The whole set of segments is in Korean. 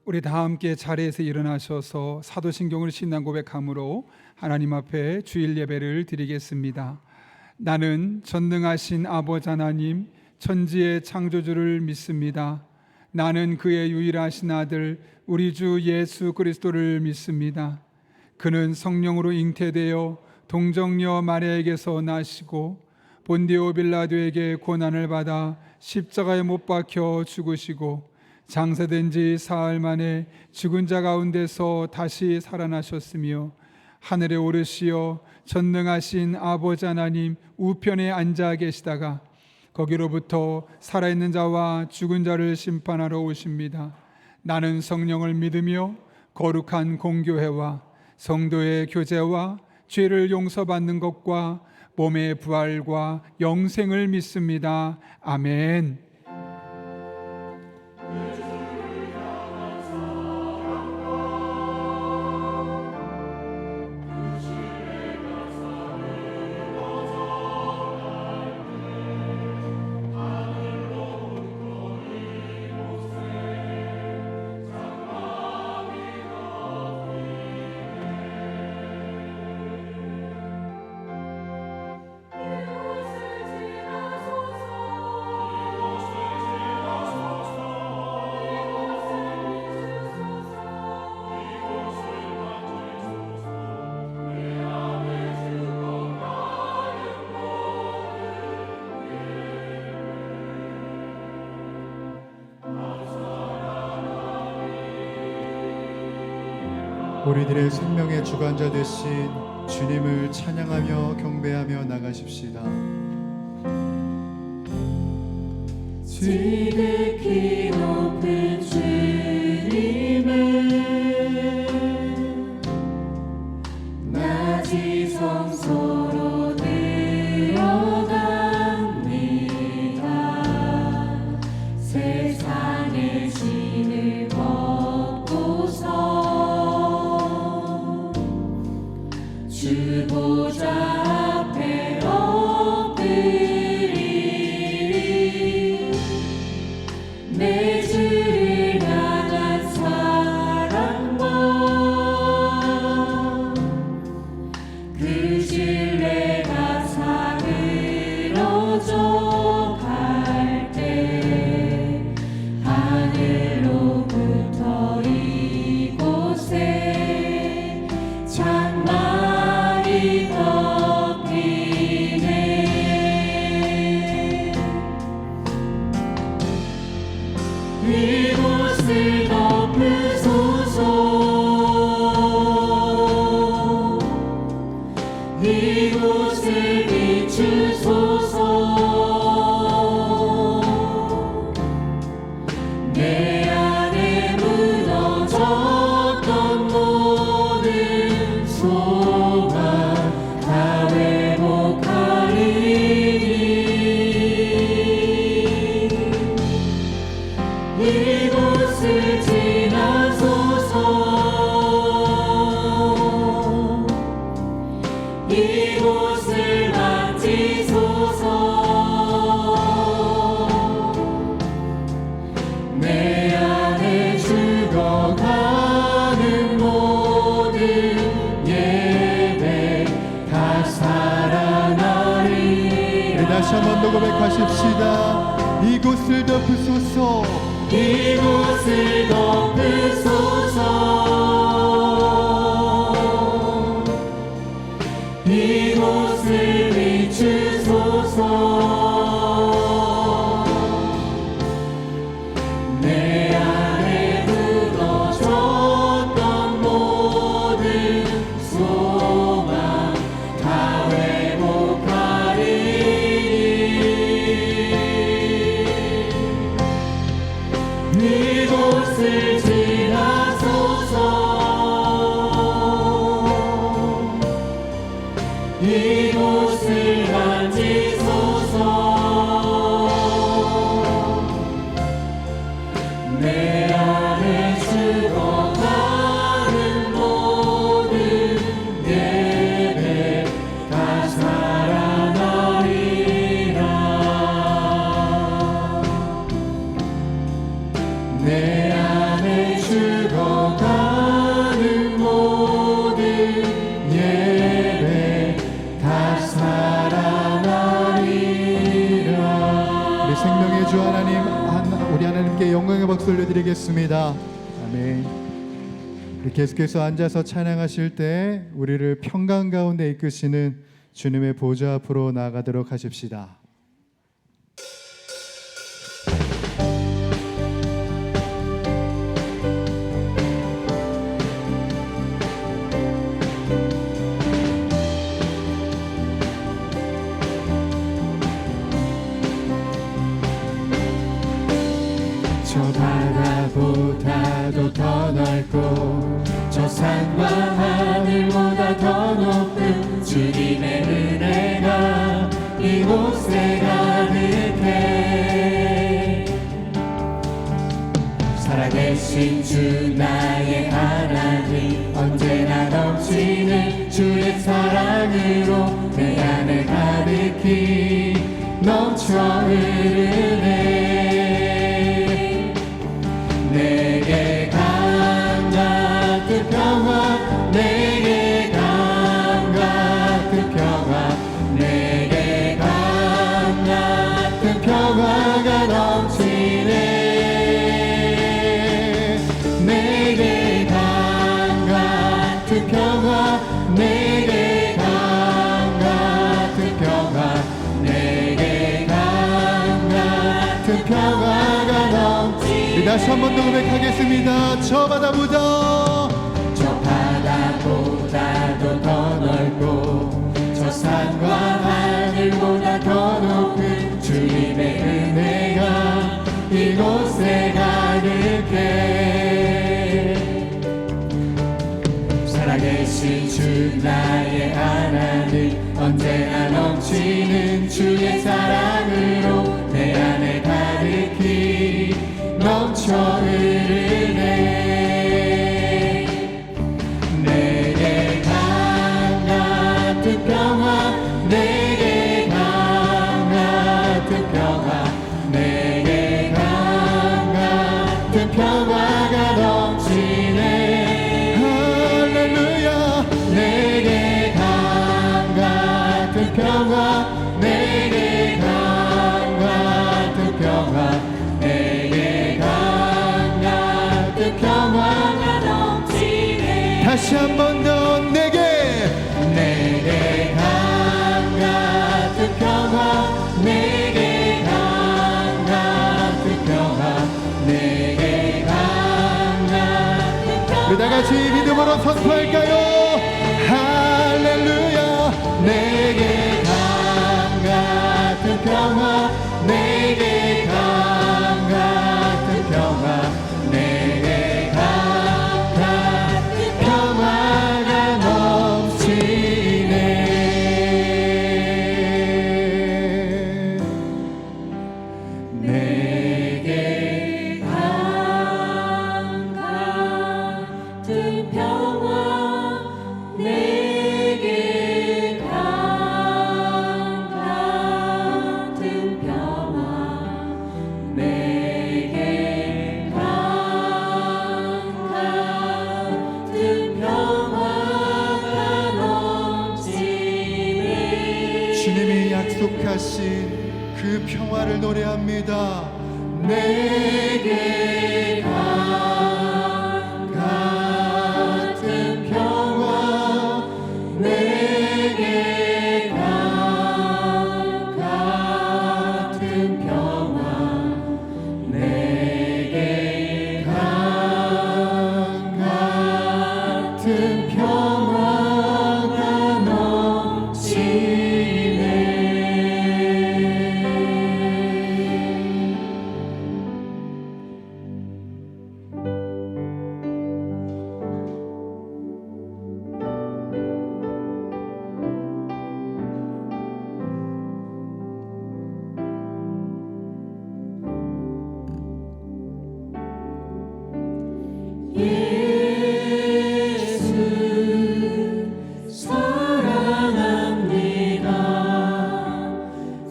우리 다 함께 자리에서 일어나셔서 사도신경을 신앙 고백함으로 하나님 앞에 주일 예배를 드리겠습니다. 나는 전능하신 아버지 하나님 천지의 창조주를 믿습니다. 나는 그의 유일하신 아들 우리 주 예수 그리스도를 믿습니다. 그는 성령으로 잉태되어 동정녀 마리아에게서 나시고 본디오 빌라도에게 고난을 받아 십자가에 못 박혀 죽으시고 장사된 지 사흘 만에 죽은 자 가운데서 다시 살아나셨으며 하늘에 오르시어 전능하신 아버지 하나님 우편에 앉아 계시다가 거기로부터 살아있는 자와 죽은 자를 심판하러 오십니다. 나는 성령을 믿으며 거룩한 공교회와 성도의 교제와 죄를 용서받는 것과 몸의 부활과 영생을 믿습니다. 아멘. 우리들의 생명의 주관자 되신 주님을 찬양하며 경배하며 나가십시다. 지극히 높은 주님을 낮이 성소로 들어갑니다. 세상의 짐을 벗고서 주 보좌 앞에 엎드리리. 내 주를 향한 사랑과 그 신뢰가 사그러져 갈 때 하늘로부터 이곳에 장막이 덮이네. 이곳을 덮으소서. 이곳을 비추소서. 내 안에 무너졌던 모든 소망 다 회복하리니. 이곳을 지나소서. 이곳을 만지소서. 내 안에 죽어가는 모든 예배 다 살아나리. 다시 한번 더 고백하십시다. 이곳을 덮으소서. 이곳을 덮으소서. 이곳을 비추소서. 내 안에 무너졌던 모든 소망 다 회복하리니. 이곳을 지나소서. 이곳을 만지소서. 내 안에 죽어가는 모든 예배 다 살아나리라. 내 안에 기도하겠습니다. 아멘. 우리 계속해서 앉아서 찬양하실 때 우리를 평강 가운데 이끄시는 주님의 보좌 앞으로 나아가도록 하십시다. 저 바다보다도 더 넓고 저 산과 하늘보다 더 높은 주님의 은혜가 이곳에 가득해. 살아계신 주 나의 하나님, 언제나 넘치는 주의 사랑으로 내 안에 가득히 넘쳐 흐르네. 내게 강 같은 평화, 내게 강 같은 평화, 내게 강 같은 평화가 넘치네. 내게 강 같은 평화, 내게 강 같은 평화, 내게 강 같은 평화가 넘치네. 다시 한 번 더 고백하겠습니다. 저 바다보다도 더 넓고 저 산과 하늘보다 더 높은 주님의 은혜가 이곳에 가득해. 살아계신 주 나의 하나님, 언제나 넘치는 주의 사랑으로 내 안에 가득히 넘쳐 흐르네. 내게 강 같은 평화, 내게 강 같은 평화, 내게 강 같은 평화가 넘치네. 할렐루야. 내게 강 같은 평화, 내게 강 같은 평화, 내게 강 같은 평화가 넘치네. 다시 한 번 더 내게 강 같은 평화, 내게 강 같은 평화, 내게 강 같은 평화. 우리 다 같이 믿음으로 선포할까요? 할렐루야. 내게 강 같은 평화, 내게 강 같은 평화, 내게 강 같은 평화가 넘치네. 내게 강 같은 평화, 내게 강 같은 평화, 내게 강 같은 평화가 넘치네. 주님이 약속하신 그 평화를 노래합니다. 내게 강 같은 평화, 내게 강 같은 평화, 내게 강 같은 평화가 넘치네. 예수 사랑합니다.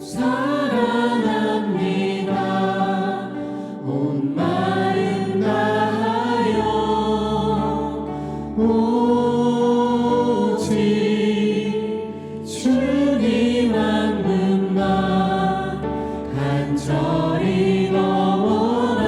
사랑합니다. 온 마음 다하여 오직 주님 한 분만 간절히 원합니다.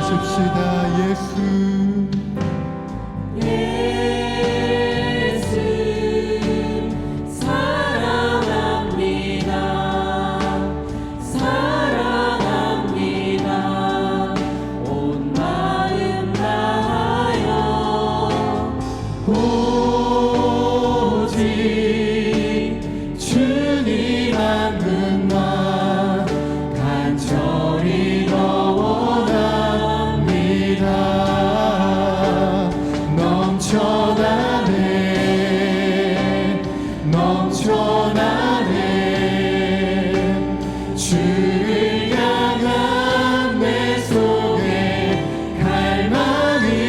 고백하십시다. 예수 사랑합니다. 사랑합니다. 온 마음 다하여 오직 주님 한 분만 간절히 더 원합니다. 넘쳐나네 넘쳐나네 주를 향한 내 속에 갈망이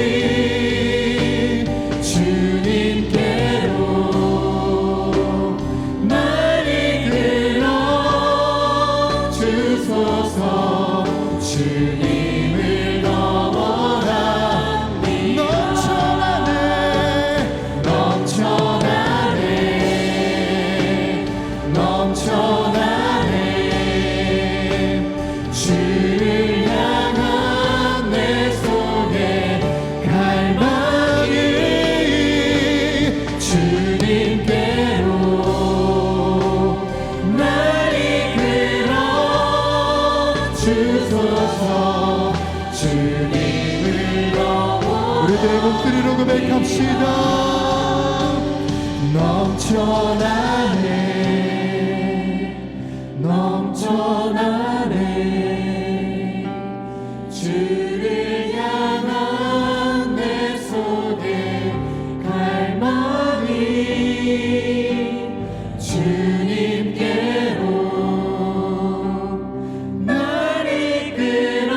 주님께로 날 이끌어 주소서. 주님을 더 원합니다. 넘쳐나네 넘쳐나네 주를 향한 내 속에 갈망이 주님께로 날 이끌어 주소서. 주님을 더 우리들의 목소리로 고백합시다. 넘쳐나네 넘쳐나네 주를 향한 내 속에 갈망이 주님께로 날 이끌어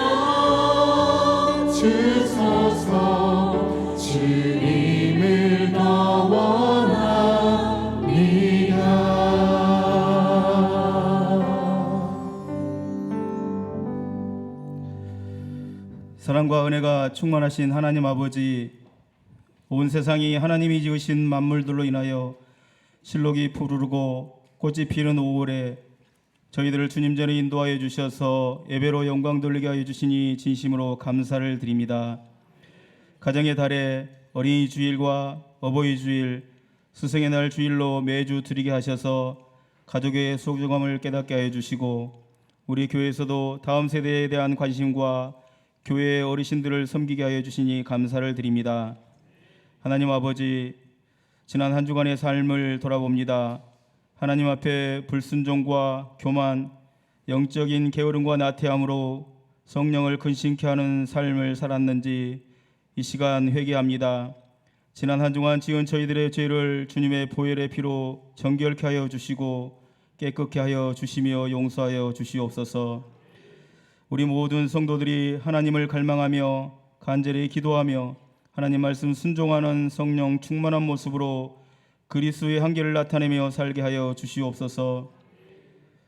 주소서. 주님을 더 사랑과 은혜가 충만하신 하나님 아버지, 온 세상이 하나님이 지으신 만물들로 인하여 실록이 푸르르고 꽃이 피는 5월에 저희들을 주님 전에 인도하여 주셔서 예배로 영광 돌리게 하여 주시니 진심으로 감사를 드립니다. 가정의 달에 어린이 주일과 어버이 주일, 스승의 날 주일로 매주 드리게 하셔서 가족의 소중함을 깨닫게 하여 주시고, 우리 교회에서도 다음 세대에 대한 관심과 교회의 어르신들을 섬기게 하여 주시니 감사를 드립니다. 하나님 아버지, 지난 한 주간의 삶을 돌아봅니다. 하나님 앞에 불순종과 교만, 영적인 게으름과 나태함으로 성령을 근심케 하는 삶을 살았는지 이 시간 회개합니다. 지난 한 주간 지은 저희들의 죄를 주님의 보혈의 피로 정결케 하여 주시고 깨끗게 하여 주시며 용서하여 주시옵소서. 우리 모든 성도들이 하나님을 갈망하며 간절히 기도하며 하나님 말씀 순종하는 성령 충만한 모습으로 그리스도의 한계를 나타내며 살게 하여 주시옵소서.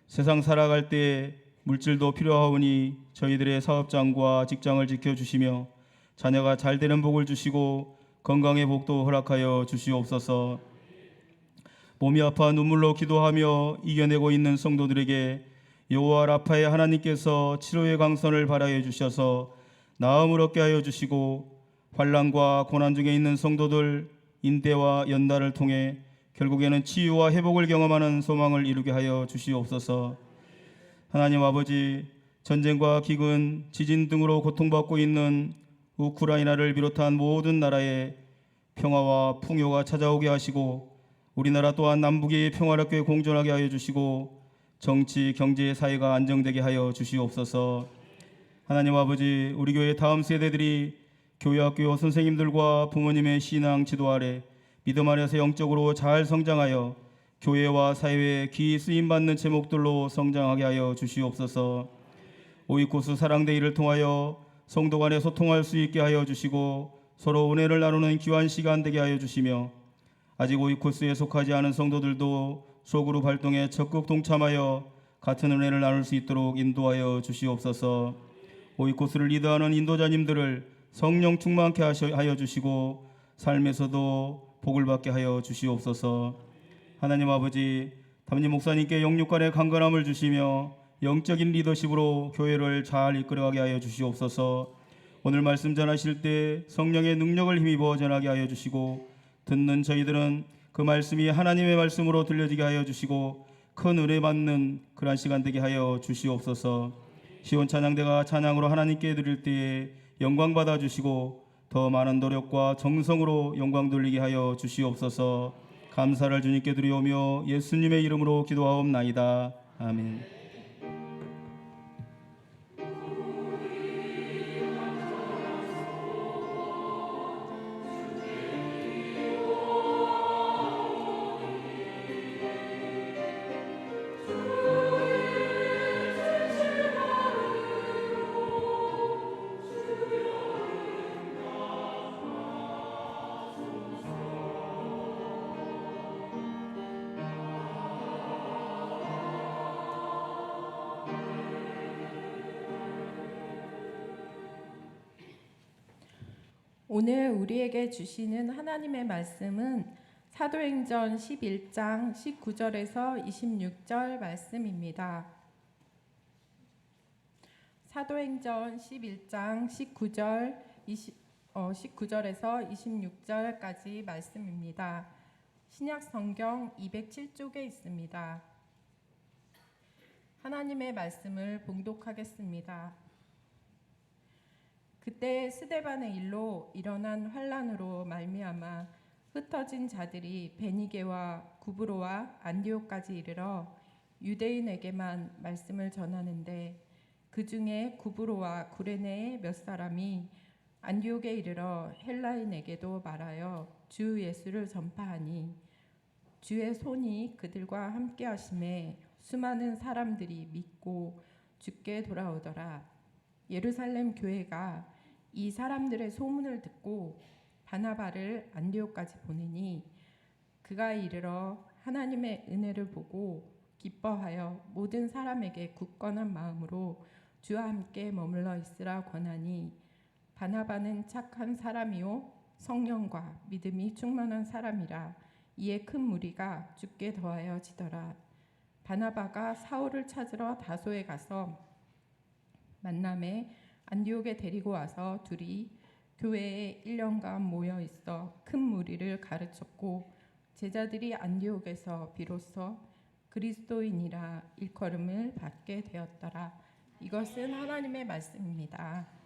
세상 살아갈 때 물질도 필요하오니 저희들의 사업장과 직장을 지켜주시며 자녀가 잘 되는 복을 주시고 건강의 복도 허락하여 주시옵소서. 몸이 아파 눈물로 기도하며 이겨내고 있는 성도들에게 여호와 라파의 하나님께서 치료의 강선을 발하여 주셔서 나음을 얻게 하여 주시고, 환난과 고난 중에 있는 성도들 인대와 연단을 통해 결국에는 치유와 회복을 경험하는 소망을 이루게 하여 주시옵소서. 하나님 아버지, 전쟁과 기근, 지진 등으로 고통받고 있는 우크라이나를 비롯한 모든 나라에 평화와 풍요가 찾아오게 하시고, 우리나라 또한 남북이 평화롭게 공존하게 하여 주시고 정치, 경제, 사회가 안정되게 하여 주시옵소서. 하나님 아버지, 우리 교회 다음 세대들이 교회학교 선생님들과 부모님의 신앙 지도 아래 믿음 안에서 영적으로 잘 성장하여 교회와 사회에 귀히 쓰임받는 제목들로 성장하게 하여 주시옵소서. 오이코스 사랑데이를 통하여 성도 간에 소통할 수 있게 하여 주시고 서로 은혜를 나누는 귀한 시간 되게 하여 주시며, 아직 오이코스에 속하지 않은 성도들도 소그룹 활동에 적극 동참하여 같은 은혜를 나눌 수 있도록 인도하여 주시옵소서. 오이코스를 리드하는 인도자님들을 성령 충만케 하여 주시고 삶에서도 복을 받게 하여 주시옵소서. 하나님 아버지, 담임 목사님께 영육간의 강건함을 주시며 영적인 리더십으로 교회를 잘 이끌어가게 하여 주시옵소서. 오늘 말씀 전하실 때 성령의 능력을 힘입어 전하게 하여 주시고 듣는 저희들은 그 말씀이 하나님의 말씀으로 들려지게 하여 주시고 큰 은혜 받는 그러한 시간 되게 하여 주시옵소서. 시온 찬양대가 찬양으로 하나님께 드릴 때에 영광 받아 주시고 더 많은 노력과 정성으로 영광 돌리게 하여 주시옵소서. 감사를 주님께 드리오며 예수님의 이름으로 기도하옵나이다. 아멘. 오늘 우리에게 주시는 하나님의 말씀은 사도행전 11장 19절에서 26절 말씀입니다. 사도행전 11장 19절에서 26절까지 말씀입니다. 신약 성경 207쪽에 있습니다. 하나님의 말씀을 봉독하겠습니다. 그때 스데반의 일로 일어난 환란으로 말미암아 흩어진 자들이 베니게와 구브로와 안디옥까지 이르러 유대인에게만 말씀을 전하는데 그 중에 구브로와 구레네의 몇 사람이 안디옥에 이르러 헬라인에게도 말하여 주 예수를 전파하니 주의 손이 그들과 함께 하심에 수많은 사람들이 믿고 주께 돌아오더라. 예루살렘 교회가 이 사람들의 소문을 듣고 바나바를 안디옥까지 보내니 그가 이르러 하나님의 은혜를 보고 기뻐하여 모든 사람에게 굳건한 마음으로 주와 함께 머물러 있으라 권하니 바나바는 착한 사람이요 성령과 믿음이 충만한 사람이라 이에 큰 무리가 주께 더하여지더라. 바나바가 사울을 찾으러 다소에 가서 만남에 안디옥에 데리고 와서 둘이 교회에 1년간 모여 있어 큰 무리를 가르쳤고 제자들이 안디옥에서 비로소 그리스도인이라 일컬음을 받게 되었더라. 이것은 하나님의 말씀입니다.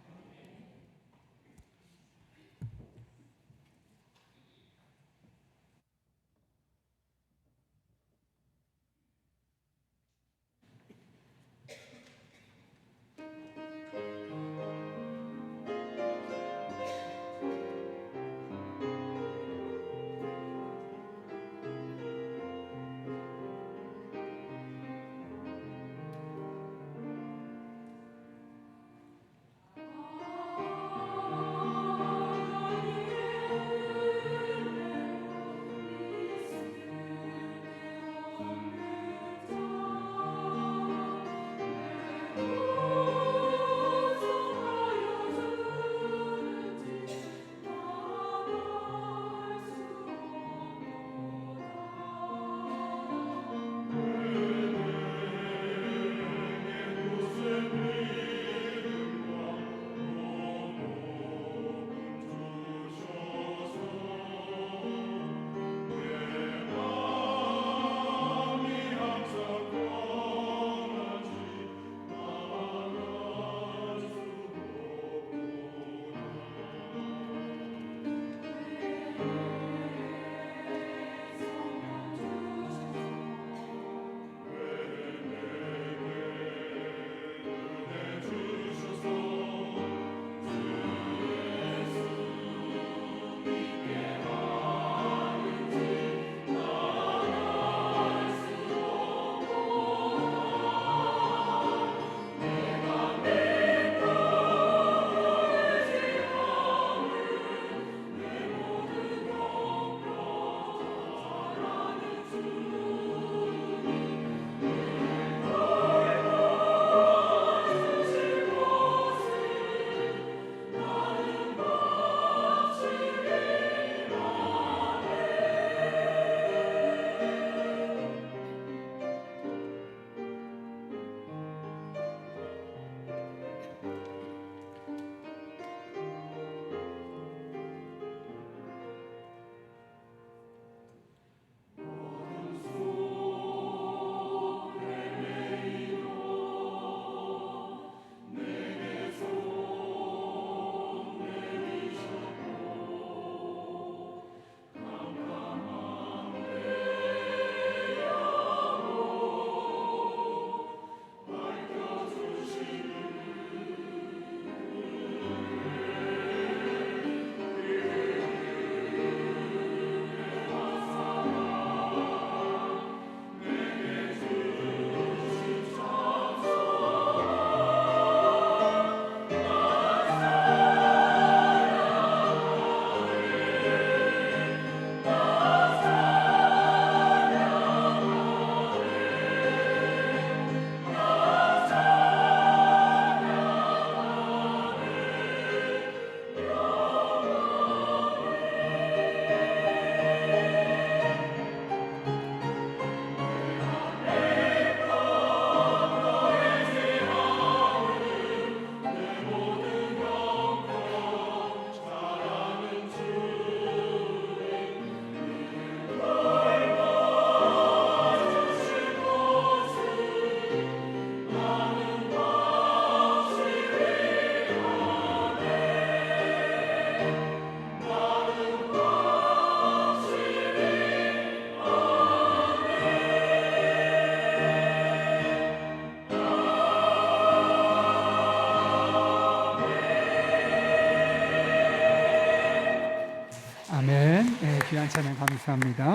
찬양 감사합니다.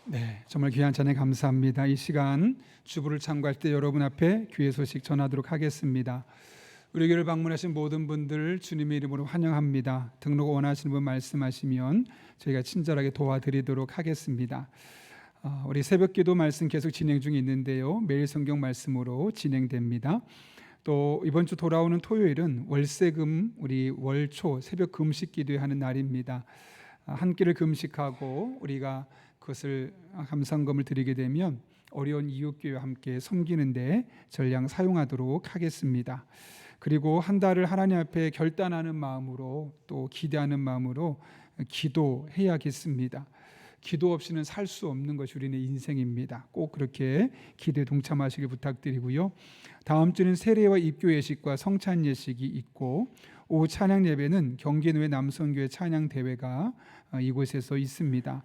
네, 정말 귀한 찬양 감사합니다. 이 시간 주부를 참고할 때 여러분 앞에 귀의 소식 전하도록 하겠습니다. 우리 교회를 방문하신 모든 분들 주님의 이름으로 환영합니다. 등록 원하시는 분 말씀하시면 저희가 친절하게 도와드리도록 하겠습니다. 우리 새벽기도 말씀 계속 진행 중에 있는데요. 매일 성경 말씀으로 진행됩니다. 또 이번 주 돌아오는 토요일은 월세금 우리 월초 새벽 금식 기도하는 날입니다. 한 끼를 금식하고 우리가 그것을 감상금을 드리게 되면 어려운 이웃교회와 함께 섬기는데 전량 사용하도록 하겠습니다. 그리고 한 달을 하나님 앞에 결단하는 마음으로 또 기대하는 마음으로 기도해야겠습니다. 기도 없이는 살 수 없는 것이 우리의 인생입니다. 꼭 그렇게 기도에 동참하시길 부탁드리고요. 다음 주는 세례와 입교 예식과 성찬 예식이 있고 오후 찬양 예배는 경기노회 남성교회 찬양 대회가 이곳에서 있습니다.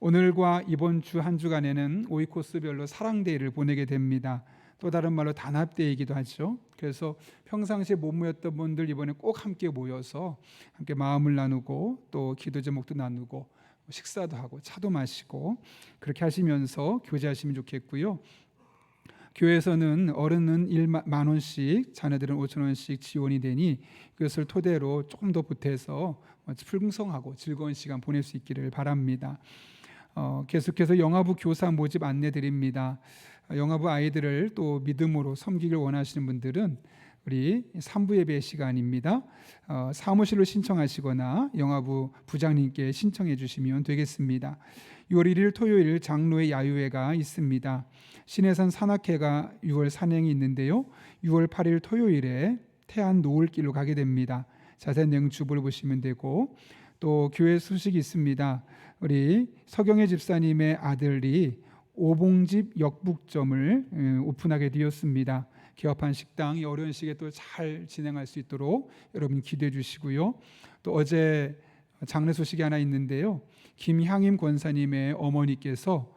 오늘과 이번 주 한 주간에는 5위 코스별로 사랑데이를 보내게 됩니다. 또 다른 말로 단합데이이기도 하죠. 그래서 평상시에 못 모였던 분들 이번에 꼭 함께 모여서 함께 마음을 나누고 또 기도 제목도 나누고 식사도 하고 차도 마시고 그렇게 하시면서 교제하시면 좋겠고요. 교회에서는 어른은 1만 원씩, 자녀들은 5천 원씩 지원이 되니 그것을 토대로 조금 더 보태서 풍성하고 즐거운 시간 보낼 수 있기를 바랍니다. 계속해서 영화부 교사 모집 안내 드립니다. 영화부 아이들을 또 믿음으로 섬기길 원하시는 분들은 우리 3부 예배 시간입니다. 사무실로 신청하시거나 영화부 부장님께 신청해 주시면 되겠습니다. 6월 1일 토요일 장로의 야유회가 있습니다. 신해산 산악회가 6월 산행이 있는데요. 6월 8일 토요일에 태안 노을길로 가게 됩니다. 자세한 내용 주보를 보시면 되고 또 교회 소식이 있습니다. 우리 서경혜 집사님의 아들이 오봉집 역북점을 오픈하게 되었습니다. 개업한 식당, 이 어려운 시기에 또 잘 진행할 수 있도록 여러분 기도해 주시고요. 또 어제 장례 소식이 하나 있는데요. 김향임 권사님의 어머니께서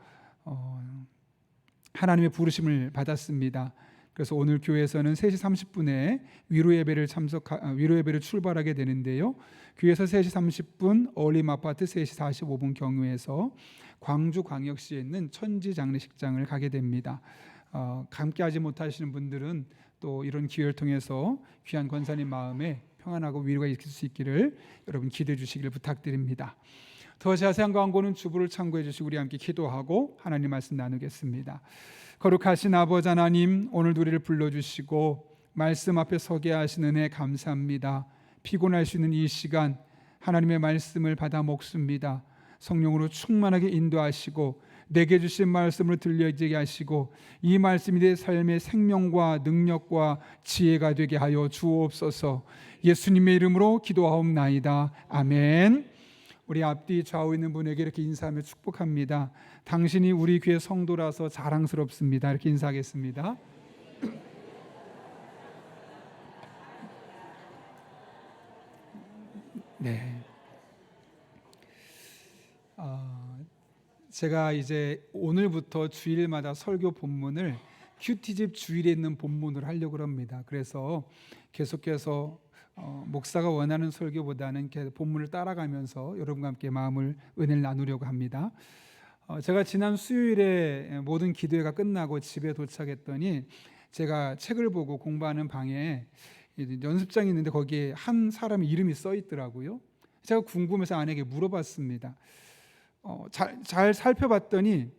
하나님의 부르심을 받았습니다. 그래서 오늘 교회에서는 3시 30분에 위로 예배를 출발하게 되는데요. 교회에서 3시 30분, 어울림 아파트 3시 45분 경유해서 광주광역시에 있는 천지장례식장을 가게 됩니다. 함께하지 못하시는 분들은 또 이런 기회를 통해서 귀한 권사님 마음에 평안하고 위로가 있을 수 있기를 여러분 기도해 주시기를 부탁드립니다. 더 자세한 광고는 주부를 참고해 주시고 우리 함께 기도하고 하나님 말씀 나누겠습니다. 거룩하신 아버지 하나님, 오늘도 우리를 불러주시고 말씀 앞에 서게 하신 은혜 감사합니다. 피곤할 수 있는 이 시간 하나님의 말씀을 받아 먹습니다. 성령으로 충만하게 인도하시고 내게 주신 말씀을 들려지게 하시고 이 말씀이 내 삶의 생명과 능력과 지혜가 되게 하여 주옵소서. 예수님의 이름으로 기도하옵나이다. 아멘. 우리 앞뒤 좌우 있는 분에게 이렇게 인사하며 축복합니다. 당신이 우리 교회 성도라서 자랑스럽습니다. 이렇게 인사하겠습니다. 네. 제가 이제 오늘부터 주일마다 설교 본문을 큐티집 주일에 있는 본문으로 하려고 합니다. 그래서 계속해서 목사가 원하는 설교보다는 본문을 따라가면서 여러분과 함께 마음을 은혜를 나누려고 합니다. 제가 지난 수요일에 모든 기도회가 끝나고 집에 도착했더니 제가 책을 보고 공부하는 방에 연습장이 있는데 거기에 한 사람의 이름이 써 있더라고요. 제가 궁금해서 아내에게 물어봤습니다. 잘 살펴봤더니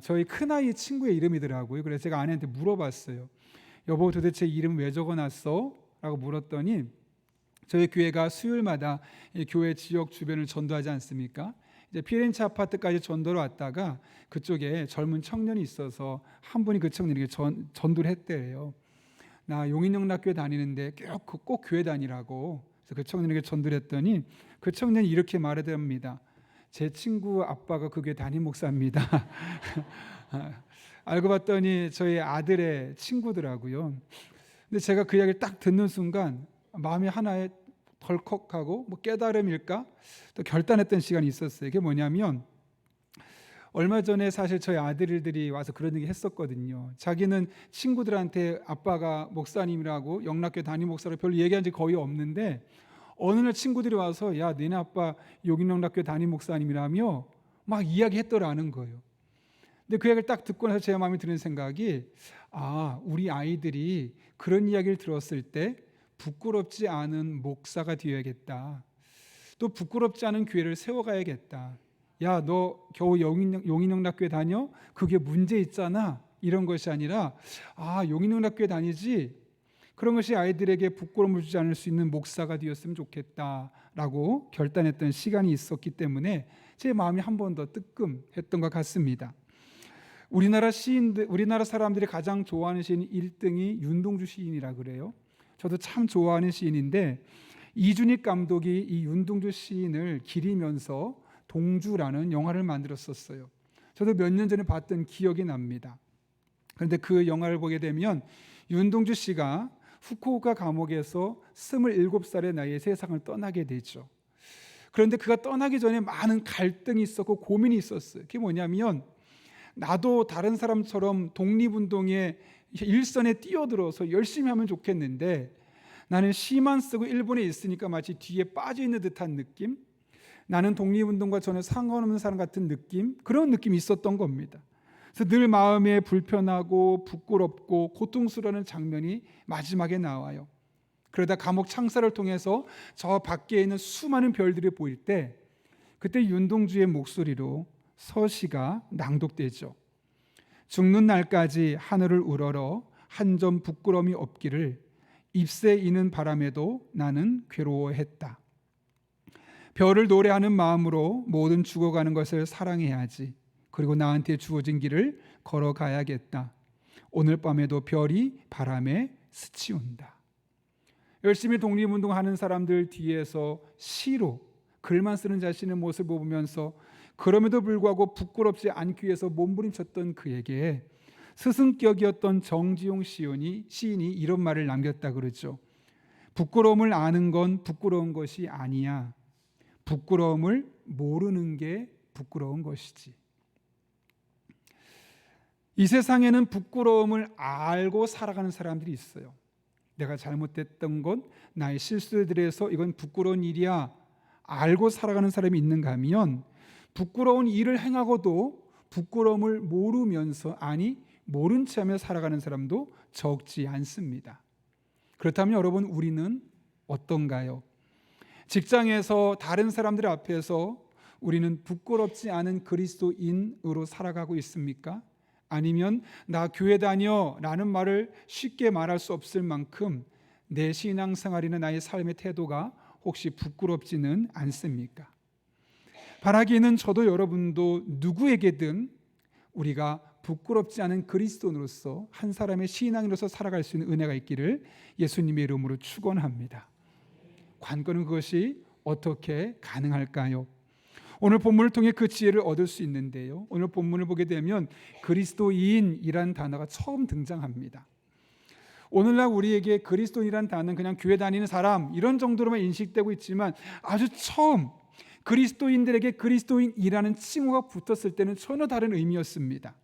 저희 큰아이 친구의 이름이더라고요. 그래서 제가 아내한테 물어봤어요. 여보, 도대체 이름 왜 적어놨어? 라고 물었더니 저희 교회가 수요일마다 교회 지역 주변을 전도하지 않습니까? 이제 피렌체 아파트까지 전도를 왔다가 그쪽에 젊은 청년이 있어서 한 분이 그 청년에게 전도를 했대요. 나 용인영락교회 다니는데 꼭 교회 다니라고. 그래서 그 청년에게 전도를 했더니 그 청년이 이렇게 말하답니다. 제 친구 아빠가 그 교회 담임 목사입니다. 알고 봤더니 저희 아들의 친구더라고요. 근데 제가 그 이야기를 딱 듣는 순간 마음이 하나에 덜컥하고 깨달음일까? 또 결단했던 시간이 있었어요. 이게 뭐냐면 얼마 전에 사실 저희 아들들이 와서 그런 얘기 했었거든요. 자기는 친구들한테 아빠가 목사님이라고 영락교회 담임 목사로 별로 얘기한 적이 거의 없는데 어느 날 친구들이 와서 야, 너네 아빠 용인영락교회 담임 목사님이라며 막 이야기했더라는 거예요. 근데 그 얘기를 딱 듣고 나서 제 마음에 드는 생각이, 우리 아이들이 그런 이야기를 들었을 때 부끄럽지 않은 목사가 되어야겠다. 또 부끄럽지 않은 교회를 세워가야겠다. 야, 너 겨우 용인영락교회 다녀? 그게 문제 있잖아. 이런 것이 아니라 용인영락교회 다니지? 그런 것이 아이들에게 부끄러움을 주지 않을 수 있는 목사가 되었으면 좋겠다라고 결단했던 시간이 있었기 때문에 제 마음이 한 번 더 뜨끔했던 것 같습니다. 우리나라 사람들이 가장 좋아하는 시인 1등이 윤동주 시인이라 그래요. 저도 참 좋아하는 시인인데 이준익 감독이 이 윤동주 시인을 기리면서 동주라는 영화를 만들었었어요. 저도 몇 년 전에 봤던 기억이 납니다. 그런데 그 영화를 보게 되면 윤동주 씨가 후쿠오카 감옥에서 27살의 나이에 세상을 떠나게 되죠. 그런데 그가 떠나기 전에 많은 갈등이 있었고 고민이 있었어요. 그게 뭐냐면, 나도 다른 사람처럼 독립운동에 일선에 뛰어들어서 열심히 하면 좋겠는데 나는 시만 쓰고 일본에 있으니까 마치 뒤에 빠져 있는 듯한 느낌, 나는 독립운동과 전혀 상관없는 사람 같은 느낌, 그런 느낌이 있었던 겁니다. 그래서 늘 마음에 불편하고 부끄럽고 고통스러운 장면이 마지막에 나와요. 그러다 감옥 창살을 통해서 저 밖에 있는 수많은 별들이 보일 때 그때 윤동주의 목소리로 서시가 낭독되죠. 죽는 날까지 하늘을 우러러 한 점 부끄러움이 없기를 잎새 이는 바람에도 나는 괴로워했다. 별을 노래하는 마음으로 모든 죽어가는 것을 사랑해야지. 그리고 나한테 주어진 길을 걸어가야겠다. 오늘 밤에도 별이 바람에 스치운다. 열심히 독립운동하는 사람들 뒤에서 시로 글만 쓰는 자신의 모습을 보면서 그럼에도 불구하고 부끄럽지 않기 위해서 몸부림쳤던 그에게 스승격이었던 정지용 시인이 이런 말을 남겼다 그러죠. 부끄러움을 아는 건 부끄러운 것이 아니야. 부끄러움을 모르는 게 부끄러운 것이지. 이 세상에는 부끄러움을 알고 살아가는 사람들이 있어요. 내가 잘못했던 건, 나의 실수들에서 이건 부끄러운 일이야 알고 살아가는 사람이 있는가 하면, 부끄러운 일을 행하고도 부끄러움을 모르면서, 모른 채 하며 살아가는 사람도 적지 않습니다. 그렇다면 여러분, 우리는 어떤가요? 직장에서 다른 사람들 앞에서 우리는 부끄럽지 않은 그리스도인으로 살아가고 있습니까? 아니면 나 교회 다녀 라는 말을 쉽게 말할 수 없을 만큼 내 신앙생활이나 나의 삶의 태도가 혹시 부끄럽지는 않습니까? 바라기에는 저도 여러분도 누구에게든 우리가 부끄럽지 않은 그리스도인으로서, 한 사람의 신앙인으로서 살아갈 수 있는 은혜가 있기를 예수님의 이름으로 축원합니다. 관건은 그것이 어떻게 가능할까요? 오늘 본문을 통해 그 지혜를 얻을 수 있는데요. 오늘 본문을 보게 되면 그리스도인이란 단어가 처음 등장합니다. 오늘날 우리에게 그리스도인이란 단어는 그냥 교회 다니는 사람 이런 정도로만 인식되고 있지만, 아주 처음 그리스도인들에게 그리스도인이라는 칭호가 붙었을 때는 전혀 다른 의미였습니다.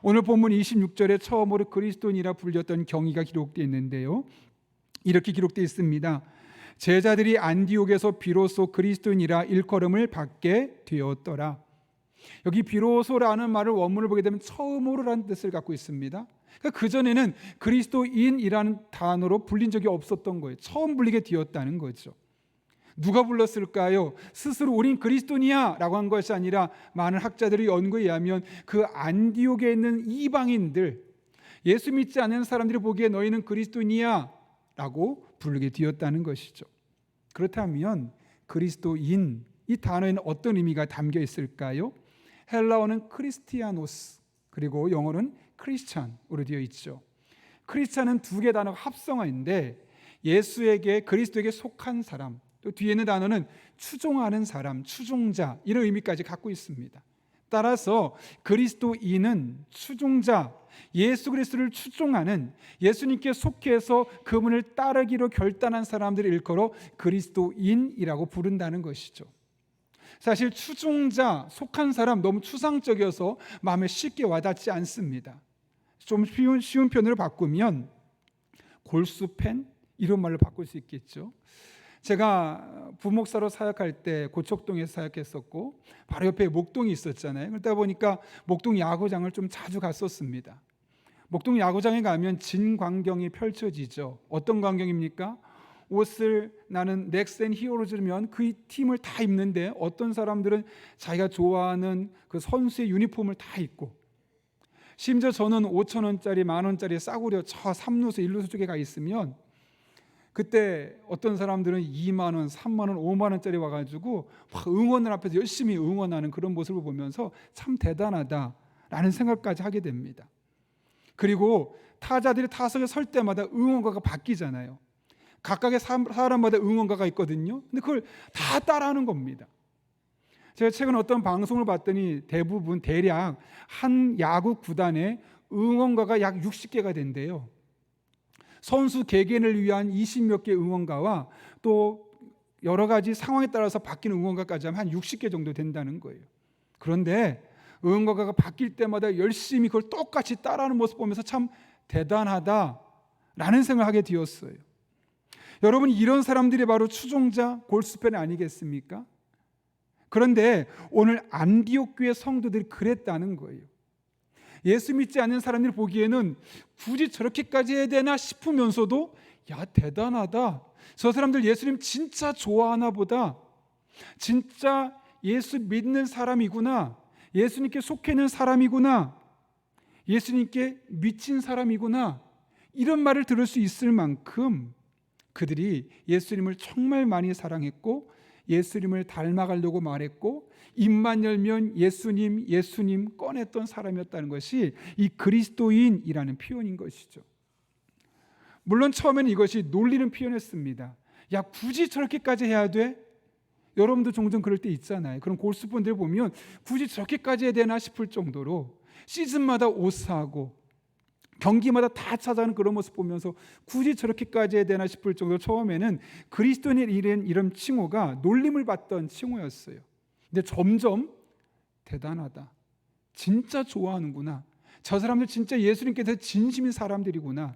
오늘 본문 26절에 처음으로 그리스도인이라 불렸던 경위가 기록되어 있는데요. 이렇게 기록되어 있습니다. 제자들이 안디옥에서 비로소 그리스도인이라 일컬음을 받게 되었더라. 여기 비로소라는 말을 원문을 보게 되면 처음으로라는 뜻을 갖고 있습니다. 그러니까 그전에는 그리스도인이라는 단어로 불린 적이 없었던 거예요. 처음 불리게 되었다는 거죠. 누가 불렀을까요? 스스로 우린 그리스도인이야 라고 한 것이 아니라, 많은 학자들의 연구에 의하면 그 안디옥에 있는 이방인들, 예수 믿지 않는 사람들이 보기에 너희는 그리스도인이야 라고 부르게 되었다는 것이죠. 그렇다면 그리스도인, 이 단어에는 어떤 의미가 담겨 있을까요? 헬라어는 크리스티아노스, 그리고 영어는 크리스찬으로 되어 있죠. 크리스찬은 두 개 단어가 합성어인데, 예수에게, 그리스도에게 속한 사람, 또 뒤에 있는 단어는 추종하는 사람, 추종자, 이런 의미까지 갖고 있습니다. 따라서 그리스도인은 추종자, 예수 그리스도를 추종하는, 예수님께 속해서 그분을 따르기로 결단한 사람들을 일컬어 그리스도인이라고 부른다는 것이죠. 사실 추종자, 속한 사람 너무 추상적이어서 마음에 쉽게 와닿지 않습니다. 좀 쉬운 표현으로 바꾸면 골수팬, 이런 말로 바꿀 수 있겠죠. 제가 부목사로 사역할 때 고척동에서 사역했었고 바로 옆에 목동이 있었잖아요. 그러다 보니까 목동 야구장을 좀 자주 갔었습니다. 목동 야구장에 가면 진광경이 펼쳐지죠. 어떤 광경입니까? 옷을 나는 넥센 히어로즈면 그 팀을 다 입는데 어떤 사람들은 자기가 좋아하는 그 선수의 유니폼을 다 입고, 심지어 저는 5,000원짜리 10,000원짜리 싸구려 저 3루수 1루수 쪽에 가 있으면 그때 어떤 사람들은 2만 원, 3만 원, 5만 원짜리 와가지고 막 응원을 앞에서 열심히 응원하는 그런 모습을 보면서 참 대단하다라는 생각까지 하게 됩니다. 그리고 타자들이 타석에 설 때마다 응원가가 바뀌잖아요. 각각의 사람마다 응원가가 있거든요. 근데 그걸 다 따라하는 겁니다. 제가 최근 어떤 방송을 봤더니 대략 한 야구 구단에 응원가가 약 60개가 된대요. 선수 개개인을 위한 20몇 개 응원가와 또 여러 가지 상황에 따라서 바뀌는 응원가까지 하면 한 60개 정도 된다는 거예요. 그런데 응원가가 바뀔 때마다 열심히 그걸 똑같이 따라하는 모습 보면서 참 대단하다라는 생각을 하게 되었어요. 여러분, 이런 사람들이 바로 추종자 골수팬 아니겠습니까? 그런데 오늘 안디옥 교회 성도들이 그랬다는 거예요. 예수 믿지 않는 사람들이 보기에는 굳이 저렇게까지 해야 되나 싶으면서도 야, 대단하다. 저 사람들 예수님 진짜 좋아하나 보다. 진짜 예수 믿는 사람이구나. 예수님께 속해 있는 사람이구나. 예수님께 미친 사람이구나. 이런 말을 들을 수 있을 만큼 그들이 예수님을 정말 많이 사랑했고 예수님을 닮아가려고 말했고 입만 열면 예수님, 예수님 꺼냈던 사람이었다는 것이 이 그리스도인이라는 표현인 것이죠. 물론 처음에는 이것이 놀리는 표현이었습니다. 야, 굳이 저렇게까지 해야 돼? 여러분도 종종 그럴 때 있잖아요. 그런 골수분들 보면 굳이 저렇게까지 해야 되나 싶을 정도로 시즌마다 옷 사고 경기마다 다 찾아가는 그런 모습 보면서 굳이 저렇게까지 해야 되나 싶을 정도로 처음에는 그리스도인의 이런 칭호가 놀림을 받던 칭호였어요. 근데 점점 대단하다. 진짜 좋아하는구나. 저 사람들 진짜 예수님께 대해서 진심인 사람들이구나.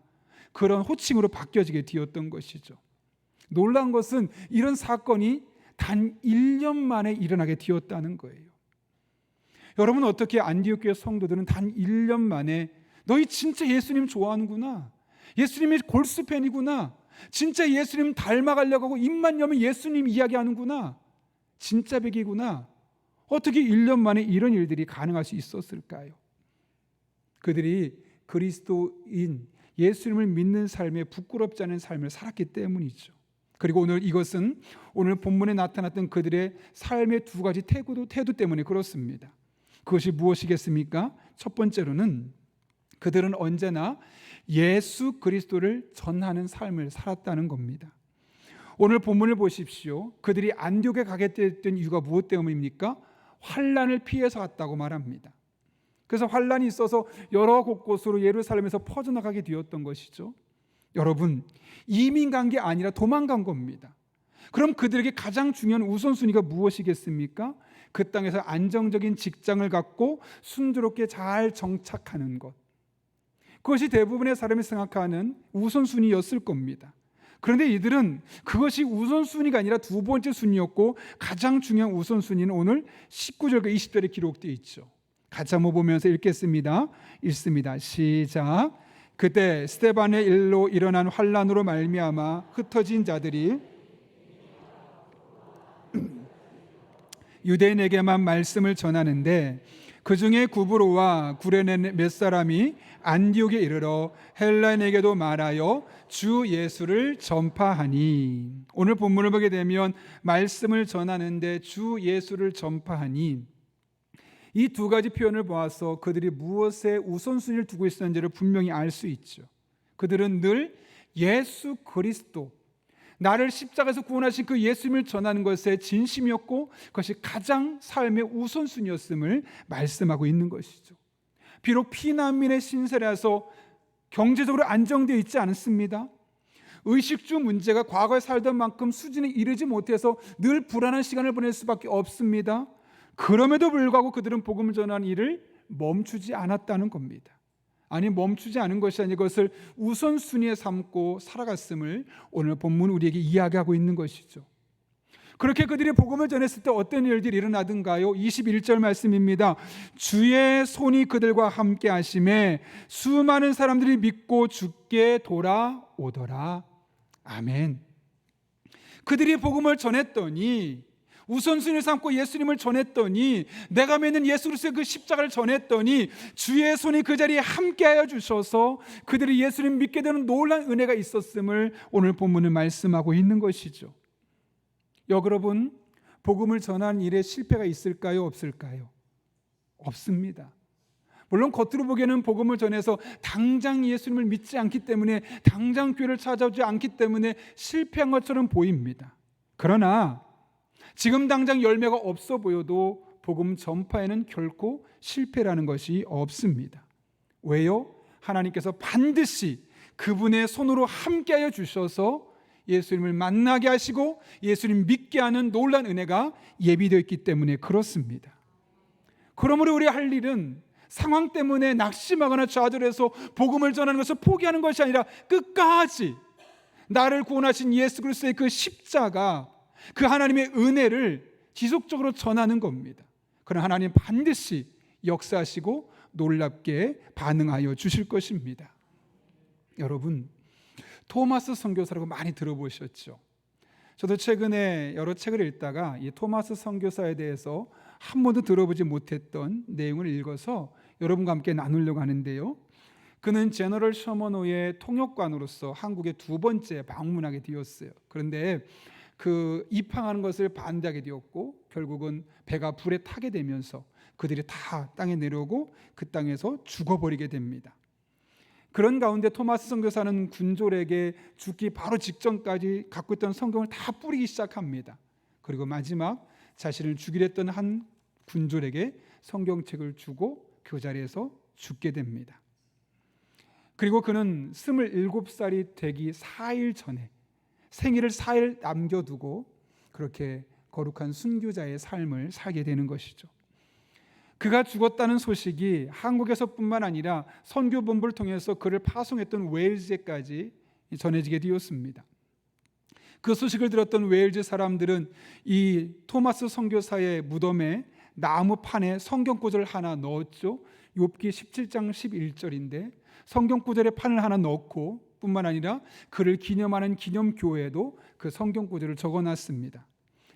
그런 호칭으로 바뀌어지게 되었던 것이죠. 놀라운 것은 이런 사건이 단 1년 만에 일어나게 되었다는 거예요. 여러분, 어떻게 안디옥 교회 성도들은 단 1년 만에 너희 진짜 예수님 좋아하는구나. 예수님의 골수팬이구나. 진짜 예수님 닮아가려고 하고 입만 열면 예수님 이야기하는구나. 진짜 백이구나. 어떻게 1년 만에 이런 일들이 가능할 수 있었을까요? 그들이 그리스도인 예수님을 믿는 삶에 부끄럽지 않은 삶을 살았기 때문이죠. 그리고 이것은 오늘 본문에 나타났던 그들의 삶의 두 가지 태도 때문에 그렇습니다. 그것이 무엇이겠습니까? 첫 번째로는 그들은 언제나 예수 그리스도를 전하는 삶을 살았다는 겁니다. 오늘 본문을 보십시오. 그들이 안디옥에 가게 됐던 이유가 무엇 때문입니까? 환난을 피해서 갔다고 말합니다. 그래서 환난이 있어서 여러 곳곳으로 예루살렘에서 퍼져나가게 되었던 것이죠. 여러분, 이민 간 게 아니라 도망간 겁니다. 그럼 그들에게 가장 중요한 우선순위가 무엇이겠습니까? 그 땅에서 안정적인 직장을 갖고 순조롭게 잘 정착하는 것. 그것이 대부분의 사람이 생각하는 우선순위였을 겁니다. 그런데 이들은 그것이 우선순위가 아니라 두 번째 순위였고 가장 중요한 우선순위는 오늘 19절과 20절에 기록되어 있죠. 같이 한번 보면서 읽겠습니다. 읽습니다. 시작. 그때 스데반의 일로 일어난 환난으로 말미암아 흩어진 자들이 유대인에게만 말씀을 전하는데 그 중에 구브로와 구레네 몇 사람이 안디옥에 이르러 헬라인에게도 말하여 주 예수를 전파하니. 오늘 본문을 보게 되면 말씀을 전하는데 주 예수를 전파하니, 이 두 가지 표현을 보아서 그들이 무엇에 우선순위를 두고 있었는지를 분명히 알 수 있죠. 그들은 늘 예수 그리스도, 나를 십자가에서 구원하신 그 예수님을 전하는 것에 진심이었고 그것이 가장 삶의 우선순위였음을 말씀하고 있는 것이죠. 비록 피난민의 신세라서 경제적으로 안정되어 있지 않습니다. 의식주 문제가 과거에 살던 만큼 수준에 이르지 못해서 늘 불안한 시간을 보낼 수밖에 없습니다. 그럼에도 불구하고 그들은 복음을 전하는 일을 멈추지 않았다는 겁니다. 아니 멈추지 않은 것이 아니 그것을 우선순위에 삼고 살아갔음을 오늘 본문 우리에게 이야기하고 있는 것이죠. 그렇게 그들이 복음을 전했을 때 어떤 일들이 일어나던가요? 21절 말씀입니다. 주의 손이 그들과 함께 하심에 수많은 사람들이 믿고 주께 돌아오더라. 아멘. 그들이 복음을 전했더니, 우선순위를 삼고 예수님을 전했더니, 내가 믿는 예수 그리스도의 그 십자가를 전했더니 주의 손이 그 자리에 함께하여 주셔서 그들이 예수님 믿게 되는 놀라운 은혜가 있었음을 오늘 본문은 말씀하고 있는 것이죠. 여러분, 복음을 전하는 일에 실패가 있을까요? 없을까요? 없습니다. 물론 겉으로 보기에는 복음을 전해서 당장 예수님을 믿지 않기 때문에, 당장 교회를 찾아오지 않기 때문에 실패한 것처럼 보입니다. 그러나 지금 당장 열매가 없어 보여도 복음 전파에는 결코 실패라는 것이 없습니다. 왜요? 하나님께서 반드시 그분의 손으로 함께하여 주셔서 예수님을 만나게 하시고 예수님 믿게 하는 놀라운 은혜가 예비되어 있기 때문에 그렇습니다. 그러므로 우리 할 일은 상황 때문에 낙심하거나 좌절해서 복음을 전하는 것을 포기하는 것이 아니라 끝까지 나를 구원하신 예수 그리스도의 그 십자가, 그 하나님의 은혜를 지속적으로 전하는 겁니다. 그러나 하나님 반드시 역사하시고 놀랍게 반응하여 주실 것입니다. 여러분, 토마스 선교사라고 많이 들어보셨죠? 저도 최근에 여러 책을 읽다가 이 토마스 선교사에 대해서 한 번도 들어보지 못했던 내용을 읽어서 여러분과 함께 나누려고 하는데요. 그는 제너럴 셔먼호의 통역관으로서 한국에 두 번째 방문하게 되었어요. 그런데 그 입항하는 것을 반대하게 되었고 결국은 배가 불에 타게 되면서 그들이 다 땅에 내려오고 그 땅에서 죽어버리게 됩니다. 그런 가운데 토마스 선교사는 군졸에게 죽기 바로 직전까지 갖고 있던 성경을 다 뿌리기 시작합니다. 그리고 마지막 자신을 죽이려 했던 한 군졸에게 성경책을 주고 그 자리에서 죽게 됩니다. 그리고 그는 27살이 되기 4일 전에 생일을 4일 남겨두고 그렇게 거룩한 순교자의 삶을 살게 되는 것이죠. 그가 죽었다는 소식이 한국에서뿐만 아니라 선교본부를 통해서 그를 파송했던 웨일즈에까지 전해지게 되었습니다. 그 소식을 들었던 웨일즈 사람들은 이 토마스 선교사의 무덤에 나무판에 성경 구절을 하나 넣었죠. 욥기 17장 11절인데 성경 구절에 판을 하나 넣고 뿐만 아니라 그를 기념하는 기념교회에도 그 성경 구절을 적어놨습니다.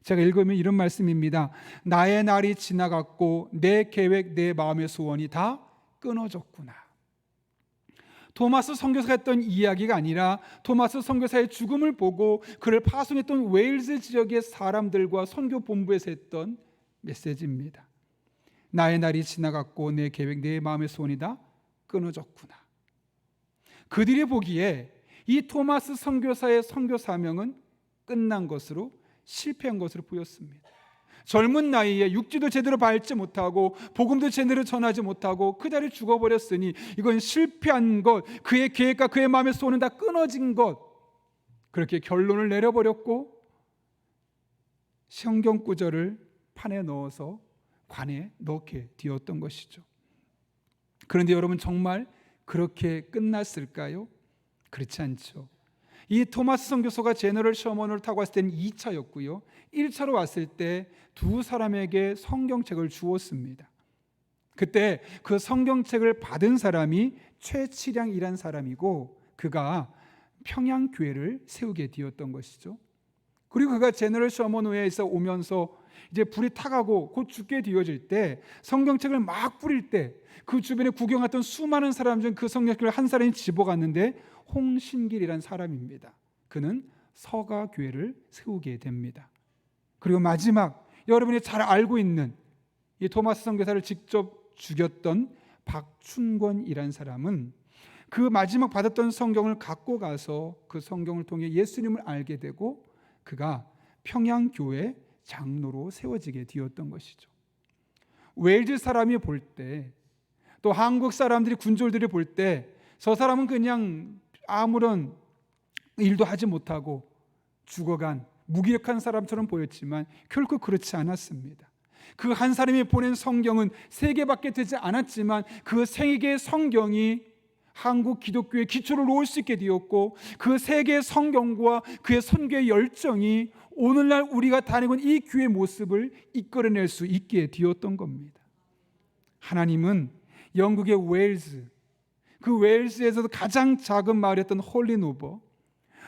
제가 읽으면 이런 말씀입니다. 나의 날이 지나갔고 내 계획, 내 마음의 소원이 다 끊어졌구나. 토마스 선교사가 했던 이야기가 아니라 토마스 선교사의 죽음을 보고 그를 파송했던 웨일즈 지역의 사람들과 선교 본부에서 했던 메시지입니다. 나의 날이 지나갔고 내 계획, 내 마음의 소원이 다 끊어졌구나. 그들이 보기에 이 토마스 선교사의 선교 사명은 끝난 것으로, 실패한 것으로 보였습니다. 젊은 나이에 육지도 제대로 밟지 못하고 복음도 제대로 전하지 못하고 그 자리에 죽어버렸으니 이건 실패한 것, 그의 계획과 그의 마음의 소원은 다 끊어진 것, 그렇게 결론을 내려버렸고 성경 구절을 판에 넣어서 관에 넣게 되었던 것이죠. 그런데 여러분, 정말 그렇게 끝났을까요? 그렇지 않죠. 이 토마스 선교사가 제너럴 셔먼을 타고 왔을 때는 2차였고요. 1차로 왔을 때 두 사람에게 성경책을 주었습니다. 그때 그 성경책을 받은 사람이 최치량이란 사람이고 그가 평양교회를 세우게 되었던 것이죠. 그리고 그가 제너럴 셔먼호에서 오면서 이제 불이 타가고 곧 죽게 되어질 때 성경책을 막 뿌릴 때 그 주변에 구경했던 수많은 사람 중 그 성경책을 한 사람이 집어갔는데 홍신길이란 사람입니다. 그는 서가교회를 세우게 됩니다. 그리고 마지막, 여러분이 잘 알고 있는 이 토마스 선교사를 직접 죽였던 박춘권이란 사람은 그 마지막 받았던 성경을 갖고 가서 그 성경을 통해 예수님을 알게 되고 그가 평양교회 장로로 세워지게 되었던 것이죠. 웨일즈 사람이 볼 때, 또 한국 사람들이, 군졸들이 볼 때 저 사람은 그냥 아무런 일도 하지 못하고 죽어간 무기력한 사람처럼 보였지만 결코 그렇지 않았습니다. 그 한 사람이 보낸 성경은 3개밖에 되지 않았지만 그 3개의 성경이 한국 기독교의 기초를 놓을 수 있게 되었고, 그 세계의 성경과 그의 선교의 열정이 오늘날 우리가 다니고 있는 이 교회의 모습을 이끌어낼 수 있게 되었던 겁니다. 하나님은 영국의 웨일즈, 그 웨일즈에서도 가장 작은 마을이었던 홀리노버,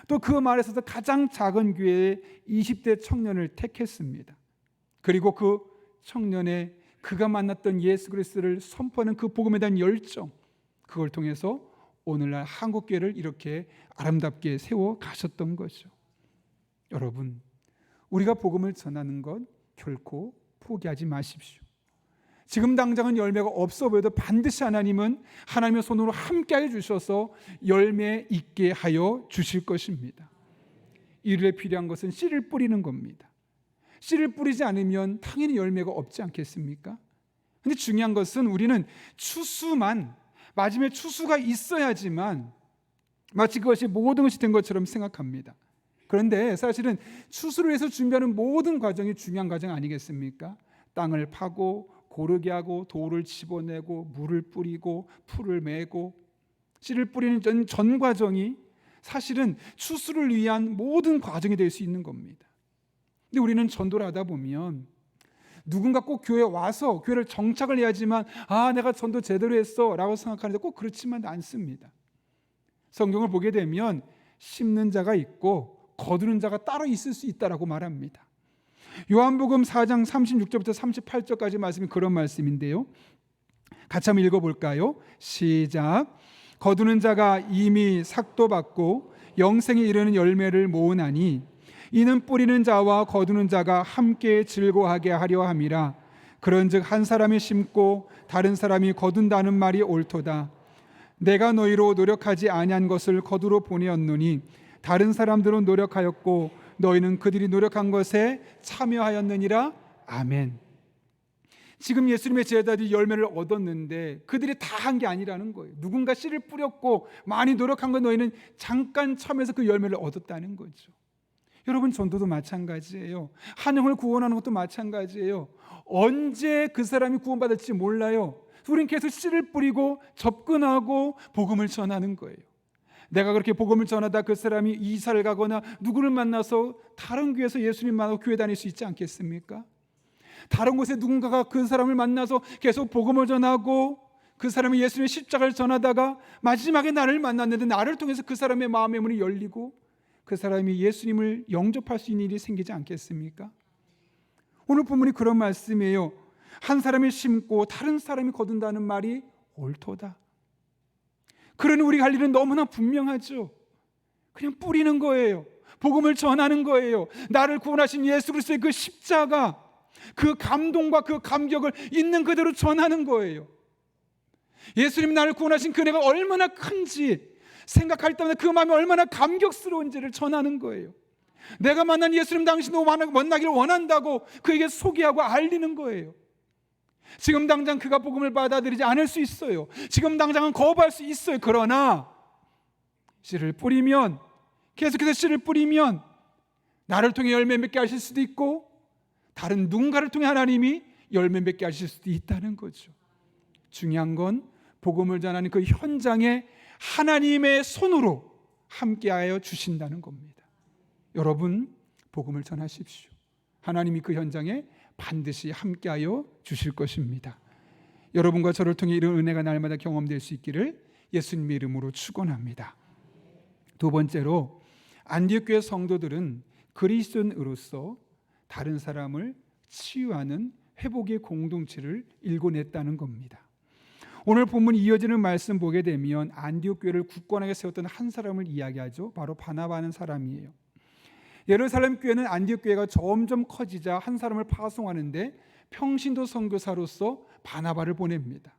또 그 마을에서도 가장 작은 교회의 20대 청년을 택했습니다. 그리고 그 청년의 그가 만났던 예수 그리스도를 선포하는 그 복음에 대한 열정, 그걸 통해서 오늘날 한국교회를 이렇게 아름답게 세워 가셨던 거죠. 여러분, 우리가 복음을 전하는 것 결코 포기하지 마십시오. 지금 당장은 열매가 없어 보여도 반드시 하나님은 하나님의 손으로 함께하여 주셔서 열매 있게 하여 주실 것입니다. 이를 필요한 것은 씨를 뿌리는 겁니다. 씨를 뿌리지 않으면 당연히 열매가 없지 않겠습니까? 근데 중요한 것은 우리는 추수만, 마지막에 추수가 있어야지만 마치 그것이 모든 것이 된 것처럼 생각합니다. 그런데 사실은 추수를 위해서 준비하는 모든 과정이 중요한 과정 아니겠습니까? 땅을 파고 고르게 하고 돌을 집어내고 물을 뿌리고 풀을 메고 씨를 뿌리는 전 과정이 사실은 추수를 위한 모든 과정이 될 수 있는 겁니다. 근데 우리는 전도를 하다 보면 누군가 꼭 교회에 와서 교회를 정착을 해야지만 내가 전도 제대로 했어 라고 생각하는데 꼭 그렇지만 않습니다. 성경을 보게 되면 심는 자가 있고 거두는 자가 따로 있을 수 있다라고 말합니다. 요한복음 4장 36절부터 38절까지 말씀이 그런 말씀인데요, 같이 한번 읽어볼까요? 시작. 거두는 자가 이미 삭도 받고 영생에 이르는 열매를 모으나니 이는 뿌리는 자와 거두는 자가 함께 즐거워하게 하려 함이라. 그런즉 한 사람이 심고 다른 사람이 거둔다는 말이 옳도다. 내가 너희로 노력하지 아니한 것을 거두러 보내었노니 다른 사람들은 노력하였고 너희는 그들이 노력한 것에 참여하였느니라. 아멘. 지금 예수님의 제자들이 열매를 얻었는데 그들이 다 한 게 아니라는 거예요. 누군가 씨를 뿌렸고 많이 노력한 건 너희는 잠깐 참여해서 그 열매를 얻었다는 거죠. 여러분, 전도도 마찬가지예요. 한 영을 구원하는 것도 마찬가지예요. 언제 그 사람이 구원받을지 몰라요. 우리는 계속 씨를 뿌리고 접근하고 복음을 전하는 거예요. 내가 그렇게 복음을 전하다 그 사람이 이사를 가거나 누구를 만나서 다른 교회에서 예수님 만나고 교회 다닐 수 있지 않겠습니까? 다른 곳에 누군가가 그 사람을 만나서 계속 복음을 전하고 그 사람이 예수님의 십자가를 전하다가 마지막에 나를 만났는데 나를 통해서 그 사람의 마음의 문이 열리고 그 사람이 예수님을 영접할 수 있는 일이 생기지 않겠습니까? 오늘 본문이 그런 말씀이에요. 한 사람이 심고 다른 사람이 거둔다는 말이 옳도다. 그러니 우리가 할 일은 너무나 분명하죠. 그냥 뿌리는 거예요. 복음을 전하는 거예요. 나를 구원하신 예수 그리스도의 그 십자가, 그 감동과 그 감격을 있는 그대로 전하는 거예요. 예수님 나를 구원하신 그 은혜가 얼마나 큰지 생각할 때마다 그 마음이 얼마나 감격스러운지를 전하는 거예요. 내가 만난 예수님 당신도 만나기를 원한다고 그에게 소개하고 알리는 거예요. 지금 당장 그가 복음을 받아들이지 않을 수 있어요. 지금 당장은 거부할 수 있어요. 그러나 씨를 뿌리면, 계속해서 씨를 뿌리면 나를 통해 열매 맺게 하실 수도 있고 다른 누군가를 통해 하나님이 열매 맺게 하실 수도 있다는 거죠. 중요한 건 복음을 전하는 그 현장에 하나님의 손으로 함께하여 주신다는 겁니다. 여러분, 복음을 전하십시오. 하나님이 그 현장에 반드시 함께하여 주실 것입니다. 여러분과 저를 통해 이런 은혜가 날마다 경험될 수 있기를 예수님의 이름으로 축원합니다. 두 번째로, 안디옥 교회 성도들은 그리스도인으로서 다른 사람을 치유하는 회복의 공동체를 일궈냈다는 겁니다. 오늘 본문 이어지는 말씀 보게 되면 안디옥 교회를 굳건하게 세웠던 한 사람을 이야기하죠. 바로 바나바는 사람이에요. 예루살렘 교회는 안디옥 교회가 점점 커지자 한 사람을 파송하는데 평신도 선교사로서 바나바를 보냅니다.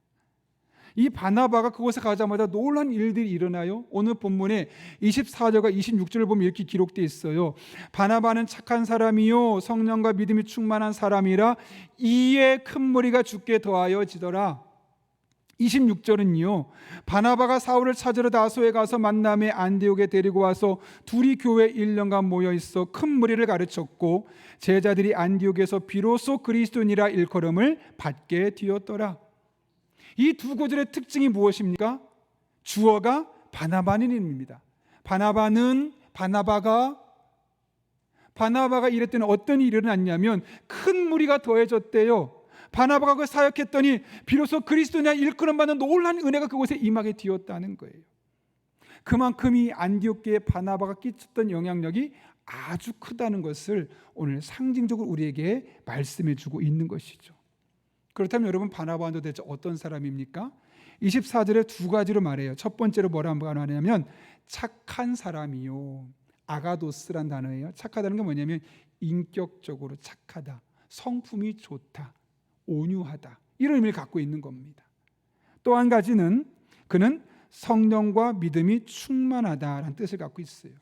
이 바나바가 그곳에 가자마자 놀란 일들이 일어나요. 오늘 본문에 24절과 26절을 보면 이렇게 기록되어 있어요. 바나바는 착한 사람이요 성령과 믿음이 충만한 사람이라 이에 큰 무리가 죽게 더하여지더라. 26절은요, 바나바가 사울을 찾으러 다소에 가서 만남에 안디옥에 데리고 와서 둘이 교회 1년간 모여 있어 큰 무리를 가르쳤고 제자들이 안디옥에서 비로소 그리스도인이라 일컬음을 받게 되었더라. 이 두 구절의 특징이 무엇입니까? 주어가 바나바님입니다. 바나바가 이랬더니 어떤 일이 일어났냐면 큰 무리가 더해졌대요. 바나바가 그 사역했더니 비로소 그리스도냐 일컬음 받는 놀라운 은혜가 그곳에 임하게 되었다는 거예요. 그만큼 이 안디옥교에 바나바가 끼쳤던 영향력이 아주 크다는 것을 오늘 상징적으로 우리에게 말씀해 주고 있는 것이죠. 그렇다면 여러분, 바나바는 도대체 어떤 사람입니까? 24절에 두 가지로 말해요. 첫 번째로 뭐라고 하냐면 착한 사람이요. 아가도스란 단어예요. 착하다는 게 뭐냐면 인격적으로 착하다, 성품이 좋다, 온유하다, 이런 의미를 갖고 있는 겁니다. 또 한 가지는 그는 성령과 믿음이 충만하다라는 뜻을 갖고 있어요.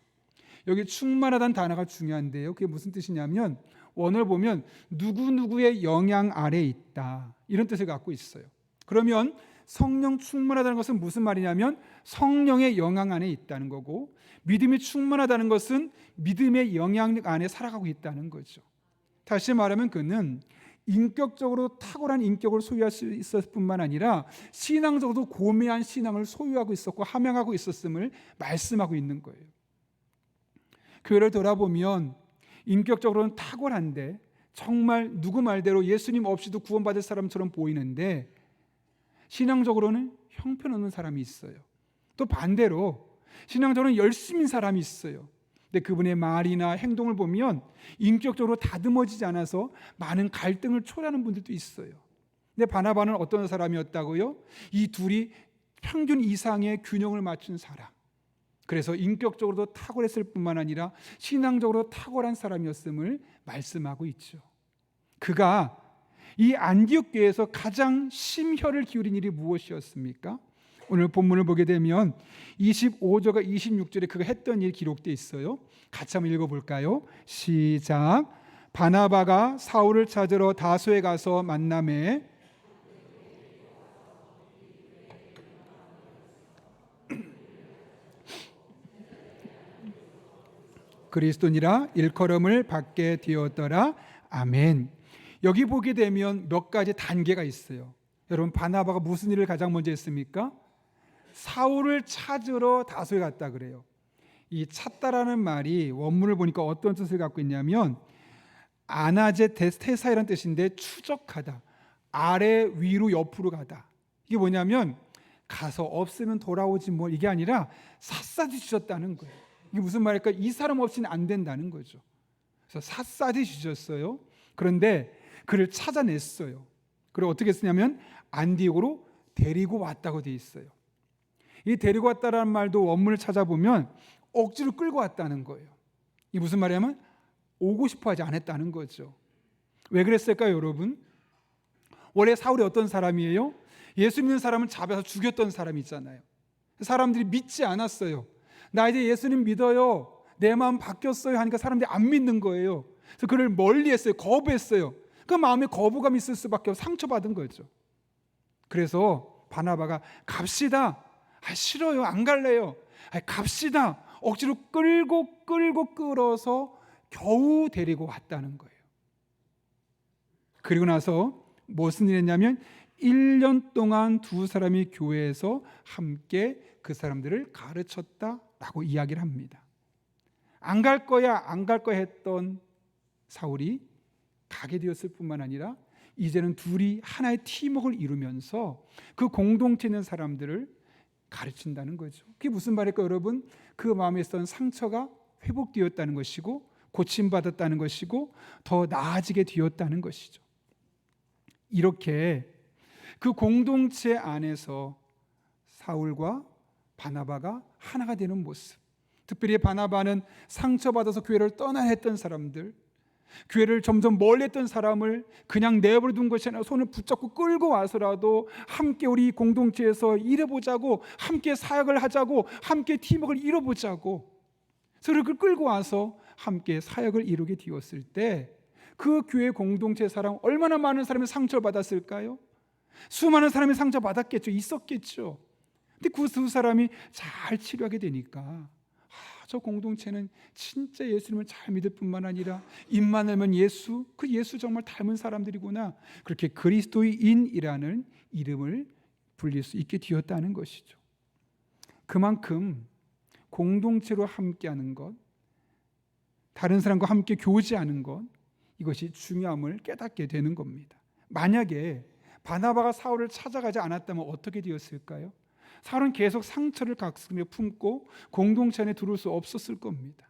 여기 충만하다는 단어가 중요한데요. 그게 무슨 뜻이냐면 원어를 보면 누구누구의 영향 아래에 있다, 이런 뜻을 갖고 있어요. 그러면 성령 충만하다는 것은 무슨 말이냐면 성령의 영향 안에 있다는 거고, 믿음이 충만하다는 것은 믿음의 영향력 안에 살아가고 있다는 거죠. 다시 말하면 그는 인격적으로 탁월한 인격을 소유할 수 있었을 뿐만 아니라 신앙적으로도 고매한 신앙을 소유하고 있었고 함양하고 있었음을 말씀하고 있는 거예요. 교회를 돌아보면 인격적으로는 탁월한데 정말 누구 말대로 예수님 없이도 구원받을 사람처럼 보이는데 신앙적으로는 형편없는 사람이 있어요. 또 반대로 신앙적으로는 열심인 사람이 있어요. 근데 그분의 말이나 행동을 보면 인격적으로 다듬어지지 않아서 많은 갈등을 초래하는 분들도 있어요. 근데 바나바는 어떤 사람이었다고요? 이 둘이 평균 이상의 균형을 맞춘 사람. 그래서 인격적으로도 탁월했을 뿐만 아니라 신앙적으로 탁월한 사람이었음을 말씀하고 있죠. 그가 이 안디옥 교회에서 가장 심혈을 기울인 일이 무엇이었습니까? 오늘 본문을 보게 되면 25절과 26절에 그가 했던 일이 기록되어 있어요. 같이 한번 읽어볼까요? 시작. 바나바가 사울을 찾으러 다소에 가서 만나매 그리스도니라 일컬음을 받게 되었더라. 아멘. 여기 보게 되면 몇 가지 단계가 있어요. 여러분, 바나바가 무슨 일을 가장 먼저 했습니까? 사울을 찾으러 다소에 갔다 그래요. 이 찾다라는 말이 원문을 보니까 어떤 뜻을 갖고 있냐면 아나제 테사이라는 뜻인데 추적하다, 아래 위로 옆으로 가다. 이게 뭐냐면 가서 없으면 돌아오지 뭐, 이게 아니라 샅샅이 주셨다는 거예요. 이게 무슨 말일까? 이 사람 없이는 안 된다는 거죠. 그래서 샅샅이 주셨어요. 그런데 그를 찾아냈어요. 그리고 어떻게 쓰냐면 안디옥으로 데리고 왔다고 돼 있어요. 이 데리고 왔다라는 말도 원문을 찾아보면 억지로 끌고 왔다는 거예요. 이게 무슨 말이냐면 오고 싶어 하지 않았다는 거죠. 왜 그랬을까요, 여러분? 원래 사울이 어떤 사람이에요? 예수 믿는 사람을 잡아서 죽였던 사람이 있잖아요. 사람들이 믿지 않았어요. 나 이제 예수님 믿어요, 내 마음 바뀌었어요 하니까 사람들이 안 믿는 거예요. 그래서 그를 멀리했어요. 거부했어요. 그 마음에 거부감이 있을 수밖에 없고 상처받은 거죠. 그래서 바나바가 갑시다. 싫어요, 안 갈래요. 갑시다. 억지로 끌어서 겨우 데리고 왔다는 거예요. 그리고 나서 무슨 일 했냐면 1년 동안 두 사람이 교회에서 함께 그 사람들을 가르쳤다라고 이야기를 합니다. 안 갈 거야 했던 사울이 가게 되었을 뿐만 아니라 이제는 둘이 하나의 팀워크를 이루면서 그 공동체에 있는 사람들을 가르친다는 거죠. 그게 무슨 말일까요, 여러분? 그 마음에 있던 상처가 회복되었다는 것이고 고침받았다는 것이고 더 나아지게 되었다는 것이죠. 이렇게 그 공동체 안에서 사울과 바나바가 하나가 되는 모습, 특별히 바나바는 상처받아서 교회를 떠나야 했던 사람들, 교회를 점점 멀리 했던 사람을 그냥 내버려 둔 것이 아니라 손을 붙잡고 끌고 와서라도 함께 우리 공동체에서 일해보자고, 함께 사역을 하자고, 함께 팀워크를 이뤄보자고, 서로 끌고 와서 함께 사역을 이루게 되었을 때 그 교회 공동체 사람, 얼마나 많은 사람이 상처를 받았을까요? 수많은 사람이 상처받았겠죠. 있었겠죠. 근데 그 두 사람이 잘 치료하게 되니까 저 공동체는 진짜 예수님을 잘 믿을 뿐만 아니라 입만 열면 예수, 그 예수 정말 닮은 사람들이구나, 그렇게 그리스도인이라는 이름을 불릴 수 있게 되었다는 것이죠. 그만큼 공동체로 함께하는 것, 다른 사람과 함께 교제하는 것, 이것이 중요함을 깨닫게 되는 겁니다. 만약에 바나바가 사울을 찾아가지 않았다면 어떻게 되었을까요? 사울은 계속 상처를 가슴에 품고 공동체 안에 들어올 수 없었을 겁니다.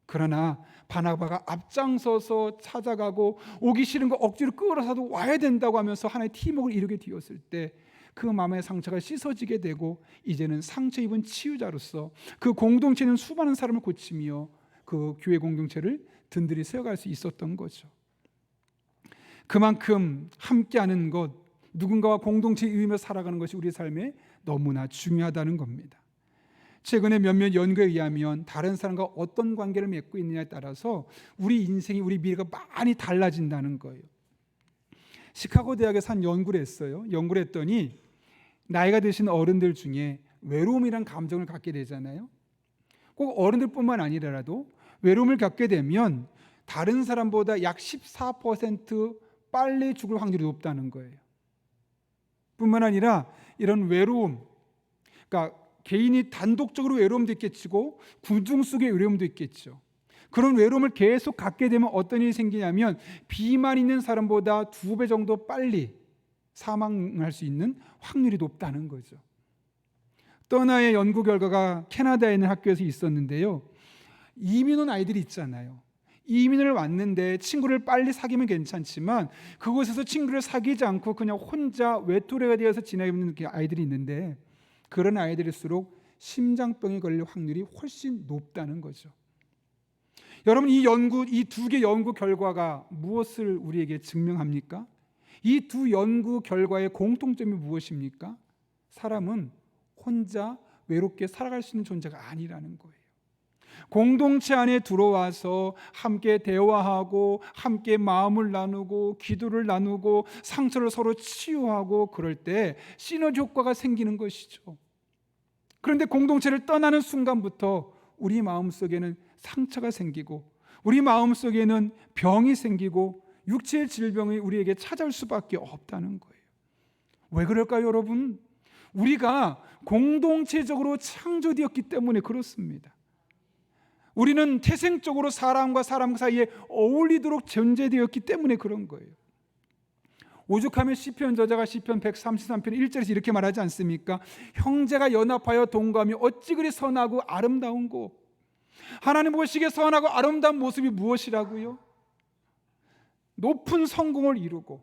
그러나 바나바가 앞장서서 찾아가고 오기 싫은 거 억지로 끌어서도 와야 된다고 하면서 하나의 팀워크를 이루게 되었을 때 그 마음의 상처가 씻어지게 되고 이제는 상처 입은 치유자로서 그 공동체는 수많은 사람을 고치며 그 교회 공동체를 든든히 세워갈 수 있었던 거죠. 그만큼 함께하는 것, 누군가와 공동체에 이으며 살아가는 것이 우리 삶에 너무나 중요하다는 겁니다. 최근에 몇몇 연구에 의하면 다른 사람과 어떤 관계를 맺고 있느냐에 따라서 우리 인생이, 우리 미래가 많이 달라진다는 거예요. 시카고 대학에서 한 연구를 했어요. 연구를 했더니 나이가 드신 어른들 중에 외로움이란 감정을 갖게 되잖아요. 꼭 어른들뿐만 아니라도 외로움을 갖게 되면 다른 사람보다 약 14% 빨리 죽을 확률이 높다는 거예요. 뿐만 아니라 이런 외로움, 그러니까 개인이 단독적으로 외로움도 있겠고 군중 속의 외로움도 있겠죠. 그런 외로움을 계속 갖게 되면 어떤 일이 생기냐면 비만 있는 사람보다 2배 정도 빨리 사망할 수 있는 확률이 높다는 거죠. 또 하나의 연구 결과가 캐나다에 있는 학교에서 있었는데요. 이민 온 아이들이 있잖아요. 이민을 왔는데 친구를 빨리 사귀면 괜찮지만 그곳에서 친구를 사귀지 않고 그냥 혼자 외톨이가 되어서 지내는 아이들이 있는데 그런 아이들일수록 심장병에 걸릴 확률이 훨씬 높다는 거죠. 여러분, 이 2개 연구 결과가 무엇을 우리에게 증명합니까? 이 두 연구 결과의 공통점이 무엇입니까? 사람은 혼자 외롭게 살아갈 수 있는 존재가 아니라는 거예요. 공동체 안에 들어와서 함께 대화하고 함께 마음을 나누고 기도를 나누고 상처를 서로 치유하고 그럴 때 시너지 효과가 생기는 것이죠. 그런데 공동체를 떠나는 순간부터 우리 마음속에는 상처가 생기고 우리 마음속에는 병이 생기고 육체의 질병이 우리에게 찾아올 수밖에 없다는 거예요. 왜 그럴까요, 여러분? 우리가 공동체적으로 창조되었기 때문에 그렇습니다. 우리는 태생적으로 사람과 사람 사이에 어울리도록 존재되었기 때문에 그런 거예요. 오죽하면 시편 저자가 시편 133편 1절에서 이렇게 말하지 않습니까? 형제가 연합하여 동거하며 어찌 그리 선하고 아름다운고. 하나님 보시기에 선하고 아름다운 모습이 무엇이라고요? 높은 성공을 이루고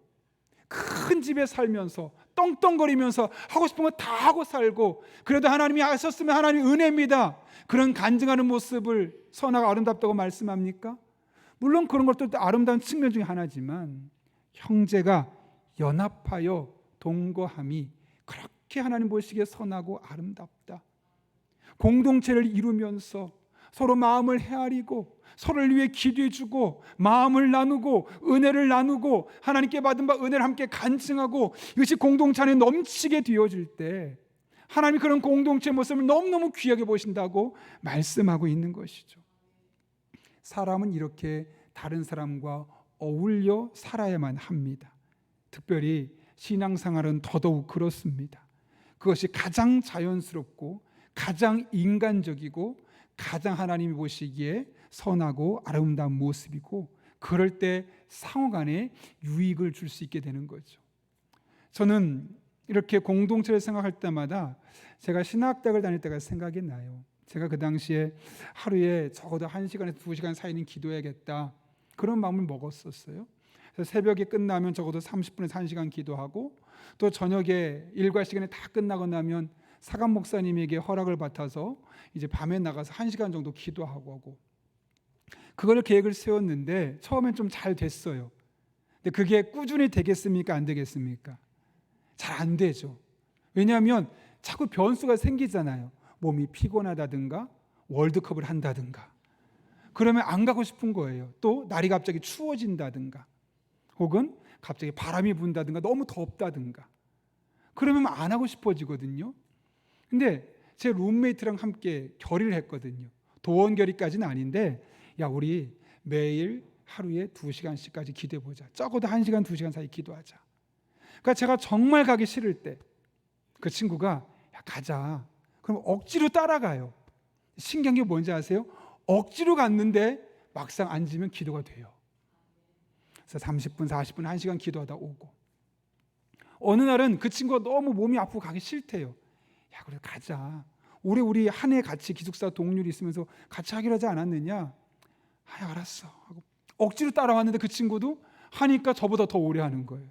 큰 집에 살면서 떵떵거리면서 하고 싶은 거 다 하고 살고 그래도 하나님이 하셨으면 하나님 은혜입니다. 그런 간증하는 모습을 선하고 아름답다고 말씀합니까? 물론 그런 것도 아름다운 측면 중에 하나지만 형제가 연합하여 동거함이 그렇게 하나님 보시기에 선하고 아름답다. 공동체를 이루면서 서로 마음을 헤아리고 서로를 위해 기도해주고 마음을 나누고 은혜를 나누고 하나님께 받은 바 은혜를 함께 간증하고 이것이 공동체 안에 넘치게 되어질 때 하나님이 그런 공동체 모습을 너무너무 귀하게 보신다고 말씀하고 있는 것이죠. 사람은 이렇게 다른 사람과 어울려 살아야만 합니다. 특별히 신앙생활은 더더욱 그렇습니다. 그것이 가장 자연스럽고 가장 인간적이고 가장 하나님이 보시기에 선하고 아름다운 모습이고 그럴 때 상호간에 유익을 줄 수 있게 되는 거죠. 저는 이렇게 공동체를 생각할 때마다 제가 신학대학을 다닐 때가 생각이 나요. 제가 그 당시에 하루에 적어도 1시간에서 2시간 사이는 기도해야겠다 그런 마음을 먹었었어요. 그래서 새벽에 끝나면 적어도 30분에서 1시간 기도하고 또 저녁에 일과 시간이 다 끝나고 나면 사감 목사님에게 허락을 받아서 이제 밤에 나가서 1시간 정도 기도하고 하고 그걸 계획을 세웠는데 처음엔 좀 잘 됐어요. 근데 그게 꾸준히 되겠습니까? 안 되겠습니까? 잘 안 되죠. 왜냐하면 자꾸 변수가 생기잖아요. 몸이 피곤하다든가 월드컵을 한다든가 그러면 안 가고 싶은 거예요. 또 날이 갑자기 추워진다든가 혹은 갑자기 바람이 분다든가 너무 덥다든가 그러면 안 하고 싶어지거든요. 근데 제 룸메이트랑 함께 결의를 했거든요. 도원 결의까지는 아닌데 야 우리 매일 하루에 2시간씩까지 기도해보자. 적어도 1시간 2시간 사이 기도하자. 그러니까 제가 정말 가기 싫을 때 그 친구가 야 가자. 그럼 억지로 따라가요. 신기한 게 뭔지 아세요? 억지로 갔는데 막상 앉으면 기도가 돼요. 그래서 30분, 40분, 1시간 기도하다 오고, 어느 날은 그 친구가 너무 몸이 아프고 가기 싫대요. 야, 그래 가자. 올해 우리 한 해 같이 기숙사 동률이 있으면서 같이 하기로 하지 않았느냐? 아, 알았어 하고 억지로 따라왔는데 그 친구도 하니까 저보다 더 오래 하는 거예요.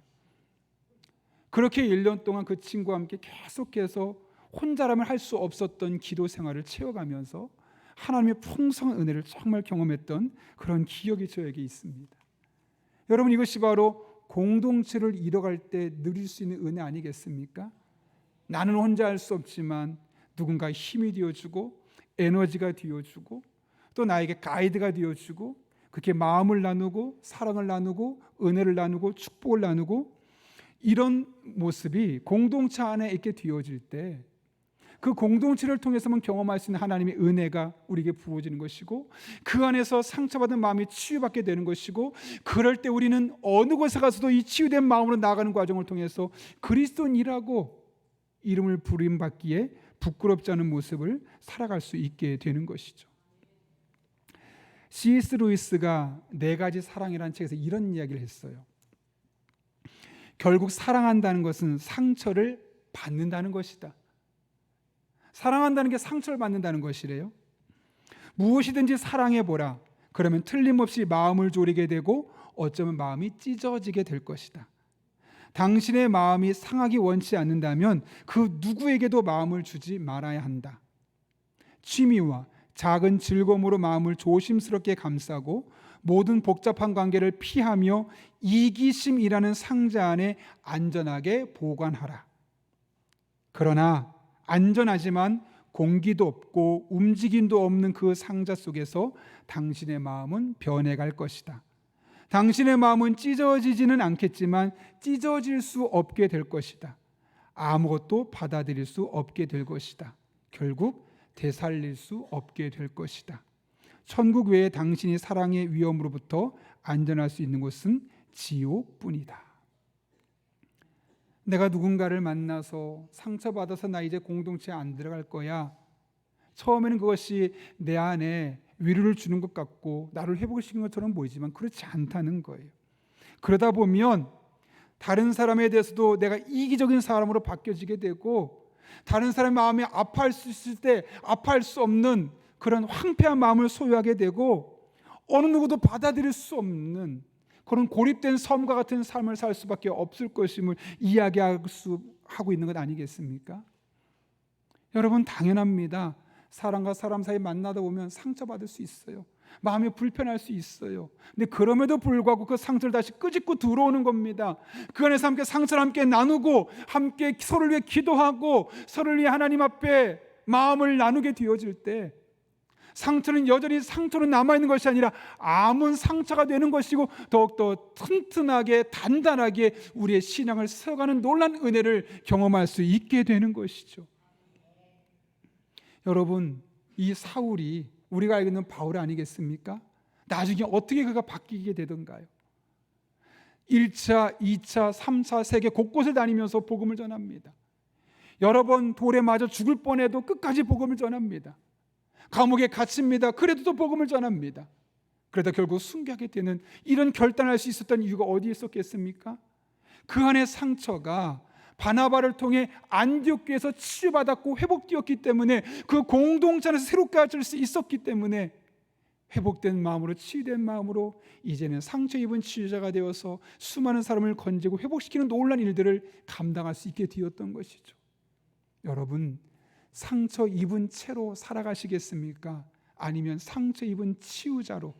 그렇게 1년 동안 그 친구와 함께 계속해서 혼자라면 할 수 없었던 기도 생활을 채워가면서 하나님의 풍성한 은혜를 정말 경험했던 그런 기억이 저에게 있습니다. 여러분, 이것이 바로 공동체를 이뤄갈 때 누릴 수 있는 은혜 아니겠습니까? 나는 혼자 할 수 없지만 누군가 힘이 되어주고 에너지가 되어주고 또 나에게 가이드가 되어주고 그렇게 마음을 나누고 사랑을 나누고 은혜를 나누고 축복을 나누고, 이런 모습이 공동체 안에 있게 되어질 때 그 공동체를 통해서만 경험할 수 있는 하나님의 은혜가 우리에게 부어지는 것이고, 그 안에서 상처받은 마음이 치유받게 되는 것이고, 그럴 때 우리는 어느 곳에 가서도 이 치유된 마음으로 나아가는 과정을 통해서 그리스도인이라고 이름을 부름받기에 부끄럽지 않은 모습을 살아갈 수 있게 되는 것이죠. C.S. 루이스가 4가지 사랑이라는 책에서 이런 이야기를 했어요. 결국 사랑한다는 것은 상처를 받는다는 것이다. 사랑한다는 게 상처를 받는다는 것이래요. 무엇이든지 사랑해보라. 그러면 틀림없이 마음을 졸이게 되고 어쩌면 마음이 찢어지게 될 것이다. 당신의 마음이 상하기 원치 않는다면 그 누구에게도 마음을 주지 말아야 한다. 취미와 작은 즐거움으로 마음을 조심스럽게 감싸고 모든 복잡한 관계를 피하며 이기심이라는 상자 안에 안전하게 보관하라. 그러나 안전하지만 공기도 없고 움직임도 없는 그 상자 속에서 당신의 마음은 변해갈 것이다. 당신의 마음은 찢어지지는 않겠지만 찢어질 수 없게 될 것이다. 아무것도 받아들일 수 없게 될 것이다. 결국 되살릴 수 없게 될 것이다. 천국 외에 당신이 사랑의 위험으로부터 안전할 수 있는 곳은 지옥뿐이다. 내가 누군가를 만나서 상처받아서 나 이제 공동체에 안 들어갈 거야. 처음에는 그것이 내 안에 위로를 주는 것 같고 나를 회복시키는 것처럼 보이지만 그렇지 않다는 거예요. 그러다 보면 다른 사람에 대해서도 내가 이기적인 사람으로 바뀌어지게 되고, 다른 사람의 마음이 아파할 수 있을 때 아파할 수 없는 그런 황폐한 마음을 소유하게 되고, 어느 누구도 받아들일 수 없는 그런 고립된 섬과 같은 삶을 살 수밖에 없을 것임을 이야기하고 있는 것 아니겠습니까? 여러분, 당연합니다. 사람과 사람 사이 만나다 보면 상처받을 수 있어요. 마음이 불편할 수 있어요. 근데 그럼에도 불구하고 그 상처를 다시 끄집고 들어오는 겁니다. 그 안에서 함께 상처를 함께 나누고 함께 서로를 위해 기도하고 서로를 위해 하나님 앞에 마음을 나누게 되어질 때 상처는 여전히 상처로 남아있는 것이 아니라 아문 상처가 되는 것이고, 더욱더 튼튼하게 단단하게 우리의 신앙을 세워가는 놀라운 은혜를 경험할 수 있게 되는 것이죠. 여러분, 이 사울이 우리가 알고 있는 바울 아니겠습니까? 나중에 어떻게 그가 바뀌게 되던가요? 1차, 2차, 3차 세계 곳곳을 다니면서 복음을 전합니다. 여러 번 돌에 맞아 죽을 뻔해도 끝까지 복음을 전합니다. 감옥에 갇힙니다. 그래도 또 복음을 전합니다. 그러다 결국 순교하게 되는 이런 결단할 수 있었던 이유가 어디에 있었겠습니까? 그 안에 상처가 바나바를 통해 안디옥교에서 치유받았고 회복되었기 때문에, 그 공동체 안에서 새롭게 할 수 있었기 때문에 회복된 마음으로, 치유된 마음으로 이제는 상처 입은 치유자가 되어서 수많은 사람을 건지고 회복시키는 놀라운 일들을 감당할 수 있게 되었던 것이죠. 여러분, 상처 입은 채로 살아가시겠습니까? 아니면 상처 입은 치유자로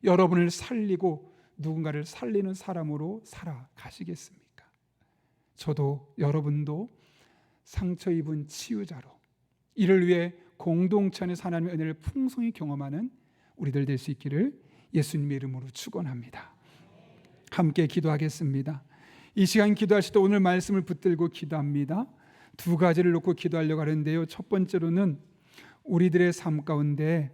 여러분을 살리고 누군가를 살리는 사람으로 살아가시겠습니까? 저도 여러분도 상처 입은 치유자로, 이를 위해 공동체 안에서 하나님의 은혜를 풍성히 경험하는 우리들 될 수 있기를 예수님의 이름으로 축원합니다. 함께 기도하겠습니다. 이 시간 기도하실 때 오늘 말씀을 붙들고 기도합니다. 2가지를 놓고 기도하려고 하는데요. 첫 번째로는 우리들의 삶 가운데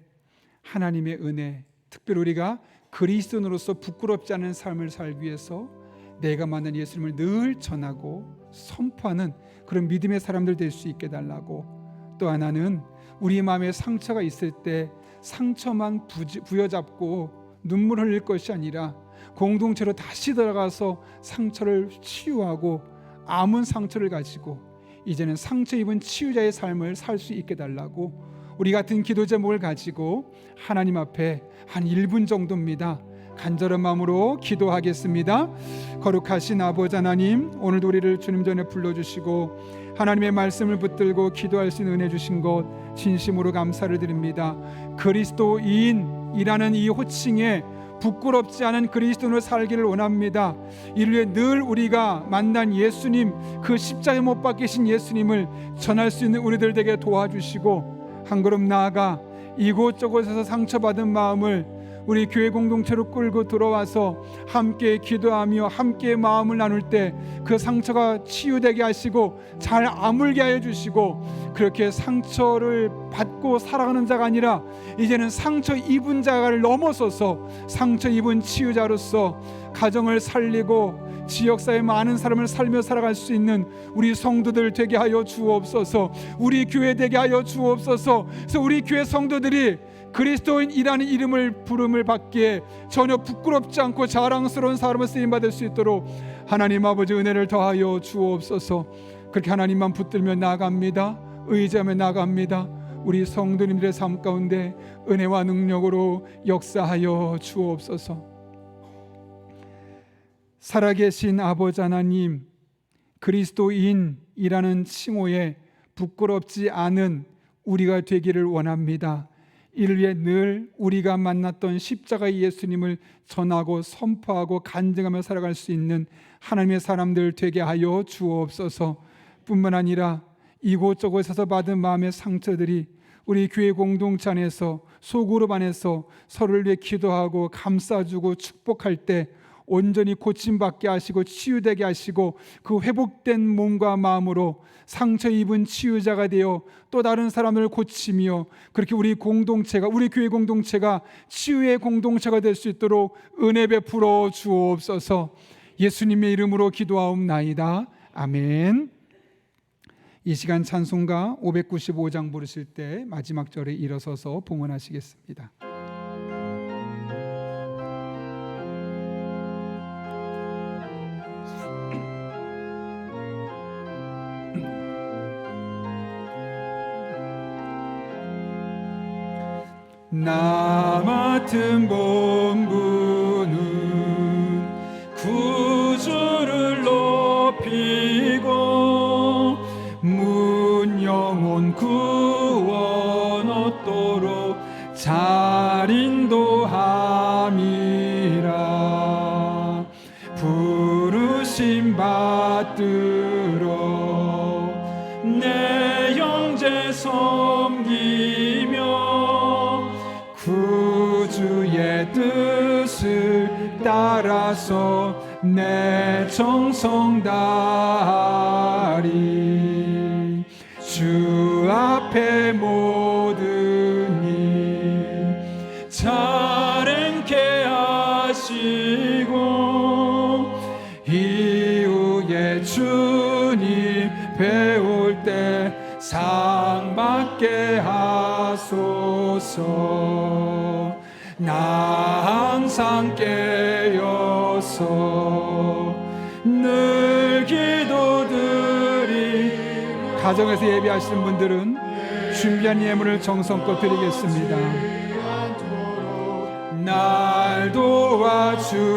하나님의 은혜, 특별히 우리가 그리스도인으로서 부끄럽지 않은 삶을 살기 위해서 내가 만난 예수님을 늘 전하고 선포하는 그런 믿음의 사람들 될 수 있게 달라고, 또 하나는 우리 마음에 상처가 있을 때 상처만 부여잡고 눈물 흘릴 것이 아니라 공동체로 다시 들어가서 상처를 치유하고 아문 상처를 가지고 이제는 상처 입은 치유자의 삶을 살 수 있게 달라고 우리 같은 기도 제목을 가지고 하나님 앞에 한 1분 정도입니다. 간절한 마음으로 기도하겠습니다. 거룩하신 아버지 하나님, 오늘도 우리를 주님 전에 불러주시고 하나님의 말씀을 붙들고 기도할 수 있는 은혜 주신 것 진심으로 감사를 드립니다. 그리스도인이라는 이 호칭에 부끄럽지 않은 그리스도인으로 살기를 원합니다. 이를 위해 늘 우리가 만난 예수님, 그 십자가에 못 박히신 예수님을 전할 수 있는 우리들 되게 도와주시고 한 걸음 나아가 이곳저곳에서 상처받은 마음을 우리 교회 공동체로 끌고 들어와서 함께 기도하며 함께 마음을 나눌 때 그 상처가 치유되게 하시고 잘 아물게 하여 주시고, 그렇게 상처를 받고 살아가는 자가 아니라 이제는 상처 입은 자를 넘어서서 상처 입은 치유자로서 가정을 살리고 지역사회 많은 사람을 살며 살아갈 수 있는 우리 성도들 되게 하여 주옵소서. 우리 교회 되게 하여 주옵소서. 그래서 우리 교회 성도들이 그리스도인이라는 이름을 부름을 받기에 전혀 부끄럽지 않고 자랑스러운 사람을 쓰임받을 수 있도록 하나님 아버지 은혜를 더하여 주옵소서. 그렇게 하나님만 붙들며 나아갑니다. 의지하며 나아갑니다. 우리 성도님들의 삶 가운데 은혜와 능력으로 역사하여 주옵소서. 살아계신 아버지 하나님, 그리스도인이라는 칭호에 부끄럽지 않은 우리가 되기를 원합니다. 이를 위해 늘 우리가 만났던 십자가의 예수님을 전하고 선포하고 간증하며 살아갈 수 있는 하나님의 사람들 되게 하여 주옵소서. 뿐만 아니라 이곳저곳에서 받은 마음의 상처들이 우리 교회 공동체 안에서 소그룹 안에서 서로를 위해 기도하고 감싸주고 축복할 때 온전히 고침받게 하시고 치유되게 하시고 그 회복된 몸과 마음으로 상처 입은 치유자가 되어 또 다른 사람을 고치며 그렇게 우리 공동체가, 우리 교회 공동체가 치유의 공동체가 될 수 있도록 은혜 베풀어 주옵소서. 예수님의 이름으로 기도하옵나이다. 아멘. 이 시간 찬송가 595장 부르실 때 마지막 절에 일어서서 봉헌하시겠습니다. 나 맡은 본분은 구주를 높이고 문 영혼 구원 얻도록 잘 인도함이라. 부르심 받들어 내 형제 섬기며 구주의 뜻을 따라서 내 정성 다하리. 주 앞에 모든 일 잘 행케 하시고 이후에 주님 배울 때 상 받게 하소서. 나 항상 깨어서 늘 기도드리. 가정에서 예배하시는 분들은 준비한 예물을 정성껏 드리겠습니다. 날 도와주소서.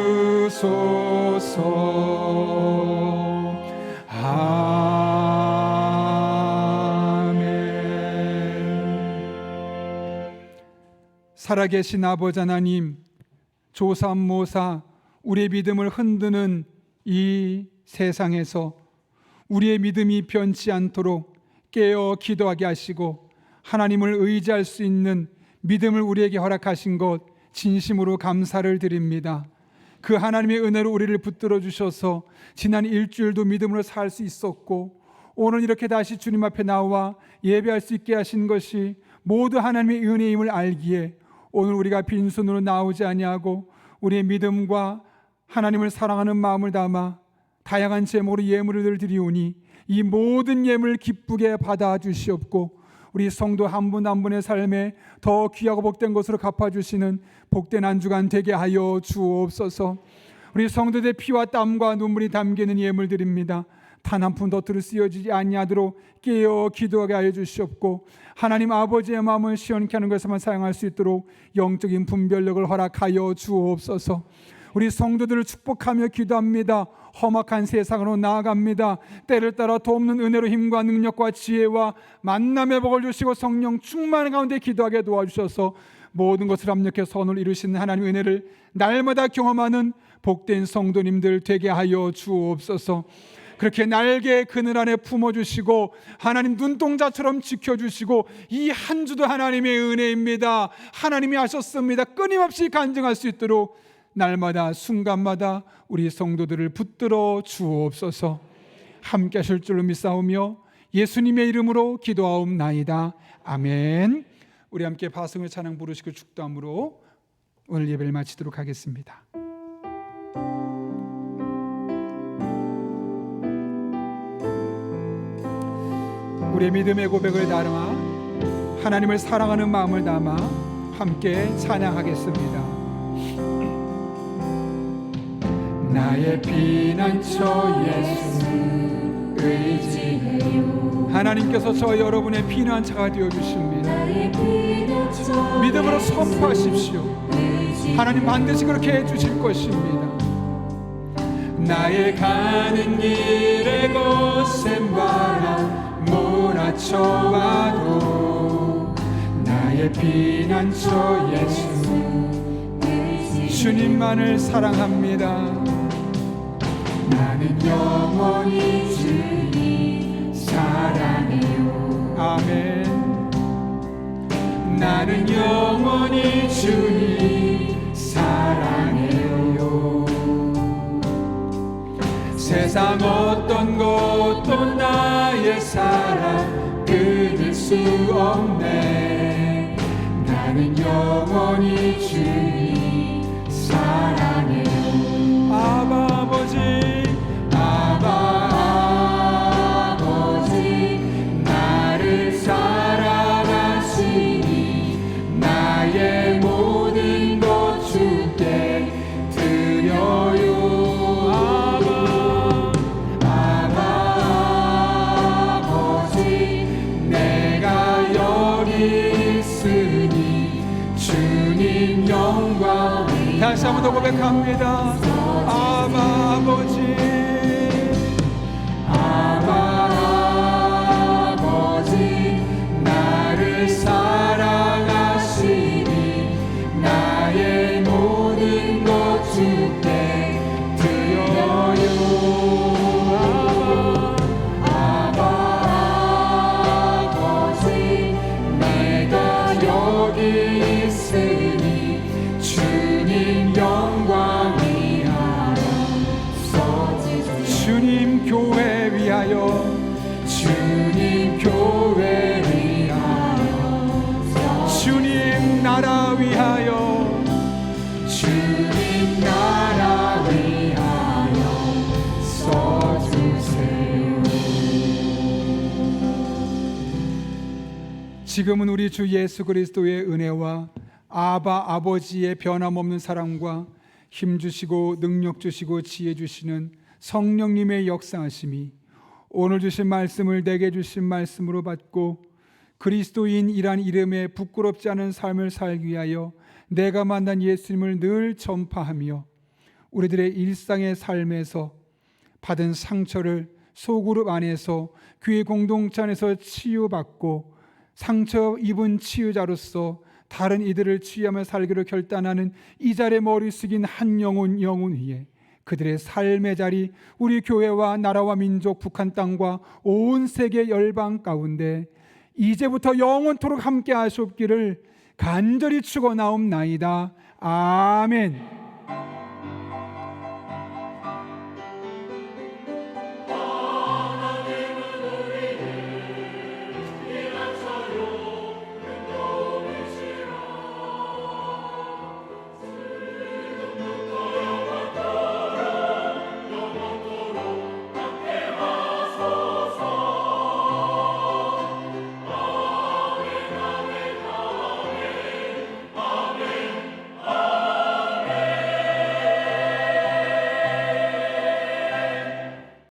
살아계신 아버지 하나님, 조삼모사 우리의 믿음을 흔드는 이 세상에서 우리의 믿음이 변치 않도록 깨어 기도하게 하시고 하나님을 의지할 수 있는 믿음을 우리에게 허락하신 것 진심으로 감사를 드립니다. 그 하나님의 은혜로 우리를 붙들어 주셔서 지난 일주일도 믿음으로 살 수 있었고 오늘 이렇게 다시 주님 앞에 나와 예배할 수 있게 하신 것이 모두 하나님의 은혜임을 알기에 오늘 우리가 빈손으로 나오지 아니하고 우리의 믿음과 하나님을 사랑하는 마음을 담아 다양한 제목으로 예물을 드리오니 이 모든 예물을 기쁘게 받아 주시옵고 우리 성도 한 분 한 분의 삶에 더 귀하고 복된 것으로 갚아주시는 복된 한 주간 되게 하여 주옵소서. 우리 성도들의 피와 땀과 눈물이 담기는 예물 드립니다. 단 한 푼 더 들을 쓰여지지 아니하도록 깨어 기도하게 하여 주시옵고, 하나님 아버지의 마음을 시원케 하는 것에만 사용할 수 있도록 영적인 분별력을 허락하여 주옵소서. 우리 성도들을 축복하며 기도합니다. 험악한 세상으로 나아갑니다. 때를 따라 돕는 은혜로 힘과 능력과 지혜와 만남의 복을 주시고 성령 충만 가운데 기도하게 도와주셔서 모든 것을 합력해 선을 이루시는 하나님의 은혜를 날마다 경험하는 복된 성도님들 되게 하여 주옵소서. 그렇게 날개 그늘 안에 품어주시고 하나님 눈동자처럼 지켜주시고, 이 한 주도 하나님의 은혜입니다. 하나님이 하셨습니다. 끊임없이 간증할 수 있도록 날마다 순간마다 우리 성도들을 붙들어 주옵소서. 함께 하실 줄로 믿사오며 예수님의 이름으로 기도하옵나이다. 아멘. 우리 함께 파송의 찬양 부르시고 축도함으로 오늘 예배를 마치도록 하겠습니다. 우리의 믿음의 고백을 담아 하나님을 사랑하는 마음을 담아 함께 찬양하겠습니다. 나의 피난처 예수 의지해요. 하나님께서 저 여러분의 피난처가 되어주십니다. 믿음으로 선포하십시오. 하나님 반드시 그렇게 해주실 것입니다. 나의 가는 길에 거센 바람 몰아쳐와도 나의 피난처 예수 주님만을 사랑합니다. 나는 영원히 주님 사랑해요. 아멘. 나는 영원히 주님 사랑해요. 세상 어떤 것도 나의 사랑 끊을 수 없네. 나는 영원히 주님 사랑해요. 아바 아버지, 아바 아버지, 나를 사랑하시니 나의 모든 것 주께 드려요. 다시 한 번 더 고백합니다. 아바 아버지, 아바 아버지, 나를 사랑하시니 나의 모든 것 주께 드려요. 아바 아버지, 내가 여기 있으니 주님 영광 위하여 써지소서. 주님 교회 위하여, 주님 교회 위하여, 주님 나라 위하여, 주님 나라 위하여 써주세요. 지금은 우리 주 예수 그리스도의 은혜와 아바 아버지의 변함없는 사랑과 힘주시고 능력주시고 지혜주시는 성령님의 역사하심이 오늘 주신 말씀을 내게 주신 말씀으로 받고 그리스도인이란 이름에 부끄럽지 않은 삶을 살기 위하여 내가 만난 예수님을 늘 전파하며 우리들의 일상의 삶에서 받은 상처를 소그룹 안에서 교회 공동체 안에서 치유받고 상처 입은 치유자로서 다른 이들을 치유하며 살기로 결단하는 이 자리에 머리 숙인 한 영혼 위에 그들의 삶의 자리, 우리 교회와 나라와 민족, 북한 땅과 온 세계 열방 가운데 이제부터 영원토록 함께 하시옵기를 간절히 축원하옵나이다. 아멘.